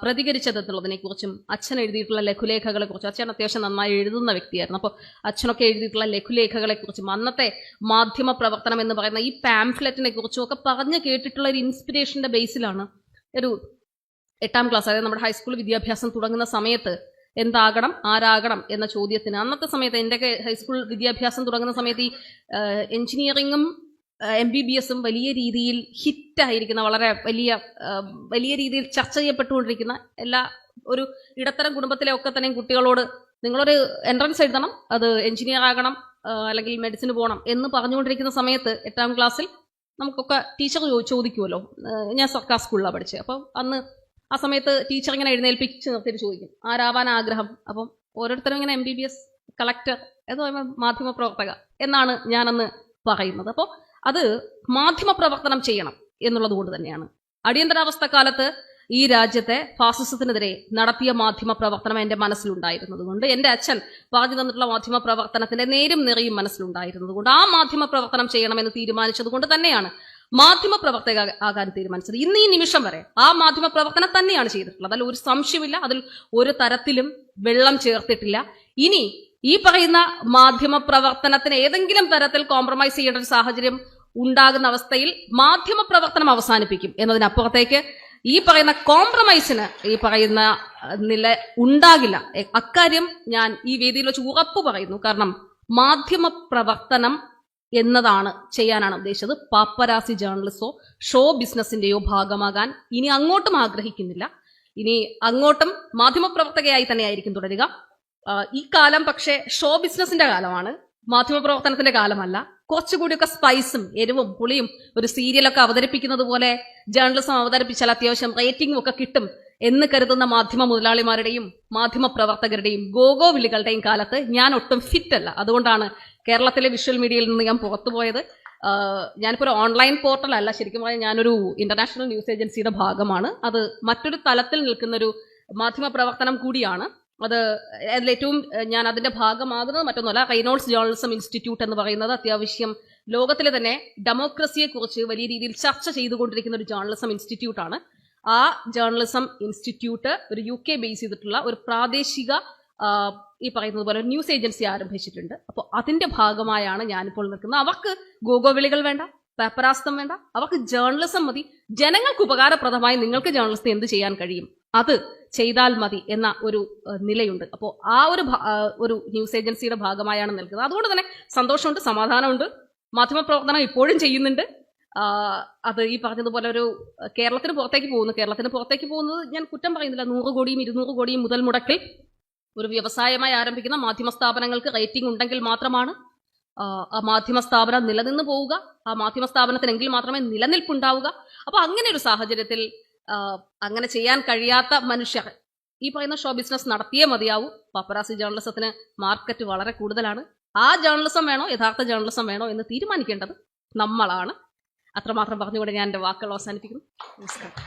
പ്രതികരിച്ചത് എന്നുള്ളതിനെക്കുറിച്ചും അച്ഛൻ എഴുതിയിട്ടുള്ള ലഘുലേഖകളെക്കുറിച്ചും, അച്ഛൻ അത്യാവശ്യം നന്നായി എഴുതുന്ന വ്യക്തിയായിരുന്നു. അപ്പോൾ അച്ഛനൊക്കെ എഴുതിയിട്ടുള്ള ലഘുലേഖകളെക്കുറിച്ചും അന്നത്തെ മാധ്യമ പ്രവർത്തനം എന്ന് പറയുന്ന ഈ പാംഫ്ലെറ്റിനെ കുറിച്ചും ഒക്കെ പറഞ്ഞു കേട്ടിട്ടുള്ള ഒരു ഇൻസ്പിരേഷൻ്റെ ബേസിലാണ് ഒരു 8ാം ക്ലാസ്, അതായത് നമ്മുടെ ഹൈസ്കൂൾ വിദ്യാഭ്യാസം തുടങ്ങുന്ന സമയത്ത് എന്താകണം, ആരാകണം എന്ന ചോദ്യത്തിന്, അന്നത്തെ സമയത്ത് എൻ്റെയൊക്കെ ഹൈസ്കൂൾ വിദ്യാഭ്യാസം തുടങ്ങുന്ന സമയത്ത് ഈ എഞ്ചിനീയറിങ്ങും MBBSും വലിയ രീതിയിൽ ഹിറ്റായിരിക്കുന്ന, വളരെ വലിയ രീതിയിൽ ചർച്ച ചെയ്യപ്പെട്ടുകൊണ്ടിരിക്കുന്ന, എല്ലാ ഒരു ഇടത്തരം കുടുംബത്തിലെ ഒക്കെ തന്നെയും കുട്ടികളോട് നിങ്ങളൊരു എൻട്രൻസ് എഴുതണം, അത് എഞ്ചിനീയർ ആകണം, അല്ലെങ്കിൽ മെഡിസിന് പോകണം എന്ന് പറഞ്ഞുകൊണ്ടിരിക്കുന്ന സമയത്ത് 8ാം ക്ലാസ്സിൽ നമുക്കൊക്കെ ടീച്ചർ ചോദിക്കുമല്ലോ. ഞാൻ സർക്കാർ സ്കൂളിലാണ് പഠിച്ചത്. അപ്പം അന്ന് ആ സമയത്ത് ടീച്ചർ ഇങ്ങനെ എഴുന്നേൽപ്പിച്ച് നിർത്തിയിട്ട് ചോദിക്കും, ആരാവാൻ ആഗ്രഹം? അപ്പം ഓരോരുത്തരും ഇങ്ങനെ MBBS, കളക്ടർ, ഏതോ മാധ്യമ പ്രവർത്തക എന്നാണ് ഞാനന്ന് പറയുന്നത്. അപ്പോൾ അത് മാധ്യമ പ്രവർത്തനം ചെയ്യണം എന്നുള്ളത് കൊണ്ട് തന്നെയാണ്. അടിയന്തരാവസ്ഥ കാലത്ത് ഈ രാജ്യത്തെ ഫാസിസത്തിനെതിരെ നടത്തിയ മാധ്യമ പ്രവർത്തനം എൻ്റെ മനസ്സിലുണ്ടായിരുന്നത് കൊണ്ട്, എൻ്റെ അച്ഛൻ പറഞ്ഞു തന്നിട്ടുള്ള മാധ്യമ പ്രവർത്തനത്തിന്റെ നേരും നെറിയും മനസ്സിലുണ്ടായിരുന്നത് കൊണ്ട്, ആ മാധ്യമ പ്രവർത്തനം ചെയ്യണമെന്ന് തീരുമാനിച്ചത് കൊണ്ട് തന്നെയാണ് മാധ്യമ പ്രവർത്തക ആകാൻ തീരുമാനിച്ചത്. ഇന്ന് ഈ നിമിഷം വരെ ആ മാധ്യമ പ്രവർത്തനം തന്നെയാണ് ചെയ്തിട്ടുള്ളത്. അതിൽ ഒരു സംശയമില്ല, അതിൽ ഒരു തരത്തിലും വെള്ളം ചേർത്തിട്ടില്ല. ഇനി ഈ പറയുന്ന മാധ്യമ പ്രവർത്തനത്തിന് ഏതെങ്കിലും തരത്തിൽ കോംപ്രമൈസ് ചെയ്യേണ്ട ഒരു സാഹചര്യം ഉണ്ടാകുന്ന അവസ്ഥയിൽ മാധ്യമ പ്രവർത്തനം അവസാനിപ്പിക്കും എന്നതിനപ്പുറത്തേക്ക് ഈ പറയുന്ന കോംപ്രമൈസിന് ഈ പറയുന്ന നില ഉണ്ടാകില്ല. അക്കാര്യം ഞാൻ ഈ വേദിയിൽ വെച്ച് ഉറപ്പ് പറയുന്നു. കാരണം മാധ്യമ പ്രവർത്തനം എന്നതാണ് ചെയ്യാനാണ് ഉദ്ദേശിച്ചത്. പാപ്പരാസി ജേർണലിസ്റ്റോ ഷോ ബിസിനസിന്റെയോ ഭാഗമാകാൻ ഇനി അങ്ങോട്ടും ആഗ്രഹിക്കുന്നില്ല. ഇനി അങ്ങോട്ടും മാധ്യമപ്രവർത്തകയായി തന്നെയായിരിക്കും തുടരുക. ഈ കാലം പക്ഷേ ഷോ ബിസിനസിന്റെ കാലമാണ്, മാധ്യമപ്രവർത്തനത്തിന്റെ കാലമല്ല. കുറച്ചുകൂടിയൊക്കെ സ്പൈസും എരിവും പുളിയും ഒരു സീരിയലൊക്കെ അവതരിപ്പിക്കുന്നത് പോലെ ജേർണലിസം അവതരിപ്പിച്ചാൽ അത്യാവശ്യം റേറ്റിംഗും ഒക്കെ കിട്ടും എന്ന് കരുതുന്ന മാധ്യമ മുതലാളിമാരുടെയും മാധ്യമ പ്രവർത്തകരുടെയും ഗോഗോ വിളികളുടെയും കാലത്ത് ഞാൻ ഒട്ടും ഫിറ്റ് അല്ല. അതുകൊണ്ടാണ് കേരളത്തിലെ വിഷ്വൽ മീഡിയയിൽ നിന്ന് ഞാൻ പുറത്തുപോയത്. ഞാനിപ്പോൾ ഒരു ഓൺലൈൻ പോർട്ടലല്ല, ശരിക്കും പറഞ്ഞാൽ ഞാനൊരു ഇന്റർനാഷണൽ ന്യൂസ് ഏജൻസിയുടെ ഭാഗമാണ്. അത് മറ്റൊരു തലത്തിൽ നിൽക്കുന്നൊരു മാധ്യമ പ്രവർത്തനം കൂടിയാണ്. അതിലേറ്റവും ഞാൻ അതിന്റെ ഭാഗമാകുന്നത് മറ്റൊന്നുമല്ല, റെയ്നോൾഡ്സ് ജേർണലിസം ഇൻസ്റ്റിറ്റ്യൂട്ട് എന്ന് പറയുന്നത് അത്യാവശ്യം ലോകത്തിലെ തന്നെ ഡെമോക്രസിയെ കുറിച്ച് വലിയ രീതിയിൽ ചർച്ച ചെയ്തുകൊണ്ടിരിക്കുന്ന ഒരു ജേർണലിസം ഇൻസ്റ്റിറ്റ്യൂട്ടാണ്. ആ ജേർണലിസം ഇൻസ്റ്റിറ്റ്യൂട്ട് ഒരു UK ബേസ് ചെയ്തിട്ടുള്ള ഒരു പ്രാദേശിക ഈ പറയുന്നത് പോലെ ന്യൂസ് ഏജൻസി ആരംഭിച്ചിട്ടുണ്ട്. അപ്പോൾ അതിന്റെ ഭാഗമായാണ് ഞാനിപ്പോൾ നിൽക്കുന്നത്. അവർക്ക് ഗോഗോവിളികൾ വേണ്ട, പേപ്പറാസ്തം വേണ്ട, അവർക്ക് ജേർണലിസം മതി. ജനങ്ങൾക്ക് ഉപകാരപ്രദമായി നിങ്ങൾക്ക് ജേർണലിസ്റ്റ് എന്ത് ചെയ്യാൻ കഴിയും അത് ചെയ്താൽ മതി എന്ന ഒരു നിലയുണ്ട്. അപ്പോൾ ആ ഒരു ന്യൂസ് ഏജൻസിയുടെ ഭാഗമായാണ് നിൽക്കുന്നത്. അതുകൊണ്ട് തന്നെ സന്തോഷമുണ്ട്, സമാധാനമുണ്ട്. മാധ്യമപ്രവർത്തനം ഇപ്പോഴും ചെയ്യുന്നുണ്ട്. അത് ഈ പറഞ്ഞതുപോലെ ഒരു കേരളത്തിന് പുറത്തേക്ക് പോകുന്നത് ഞാൻ കുറ്റം പറയുന്നില്ല. 100 കോടിയും 200 കോടിയും മുതൽ മുടക്കിൽ ഒരു വ്യവസായമായി ആരംഭിക്കുന്ന മാധ്യമ സ്ഥാപനങ്ങൾക്ക് റേറ്റിംഗ് ഉണ്ടെങ്കിൽ മാത്രമാണ് ആ മാധ്യമ സ്ഥാപനം നിലനിന്ന് പോവുക. ആ മാധ്യമ സ്ഥാപനത്തിനെങ്കിൽ മാത്രമേ നിലനിൽപ്പുണ്ടാവുക. അപ്പോൾ അങ്ങനെ ഒരു സാഹചര്യത്തിൽ അങ്ങനെ ചെയ്യാൻ കഴിയാത്ത മനുഷ്യർ ഈ പറയുന്ന ഷോ ബിസിനസ് നടത്തിയേ മതിയാവൂ. പാപ്പരാസി ജേർണലിസത്തിന് മാർക്കറ്റ് വളരെ കൂടുതലാണ്. ആ ജേർണലിസം വേണോ, യഥാർത്ഥ ജേർണലിസം വേണോ എന്ന് തീരുമാനിക്കേണ്ടത് നമ്മളാണ്. അത്രമാത്രം പറഞ്ഞുകൊണ്ട് ഞാൻ എൻ്റെ വാക്കുകൾ അവസാനിപ്പിക്കുന്നു. നമസ്കാരം.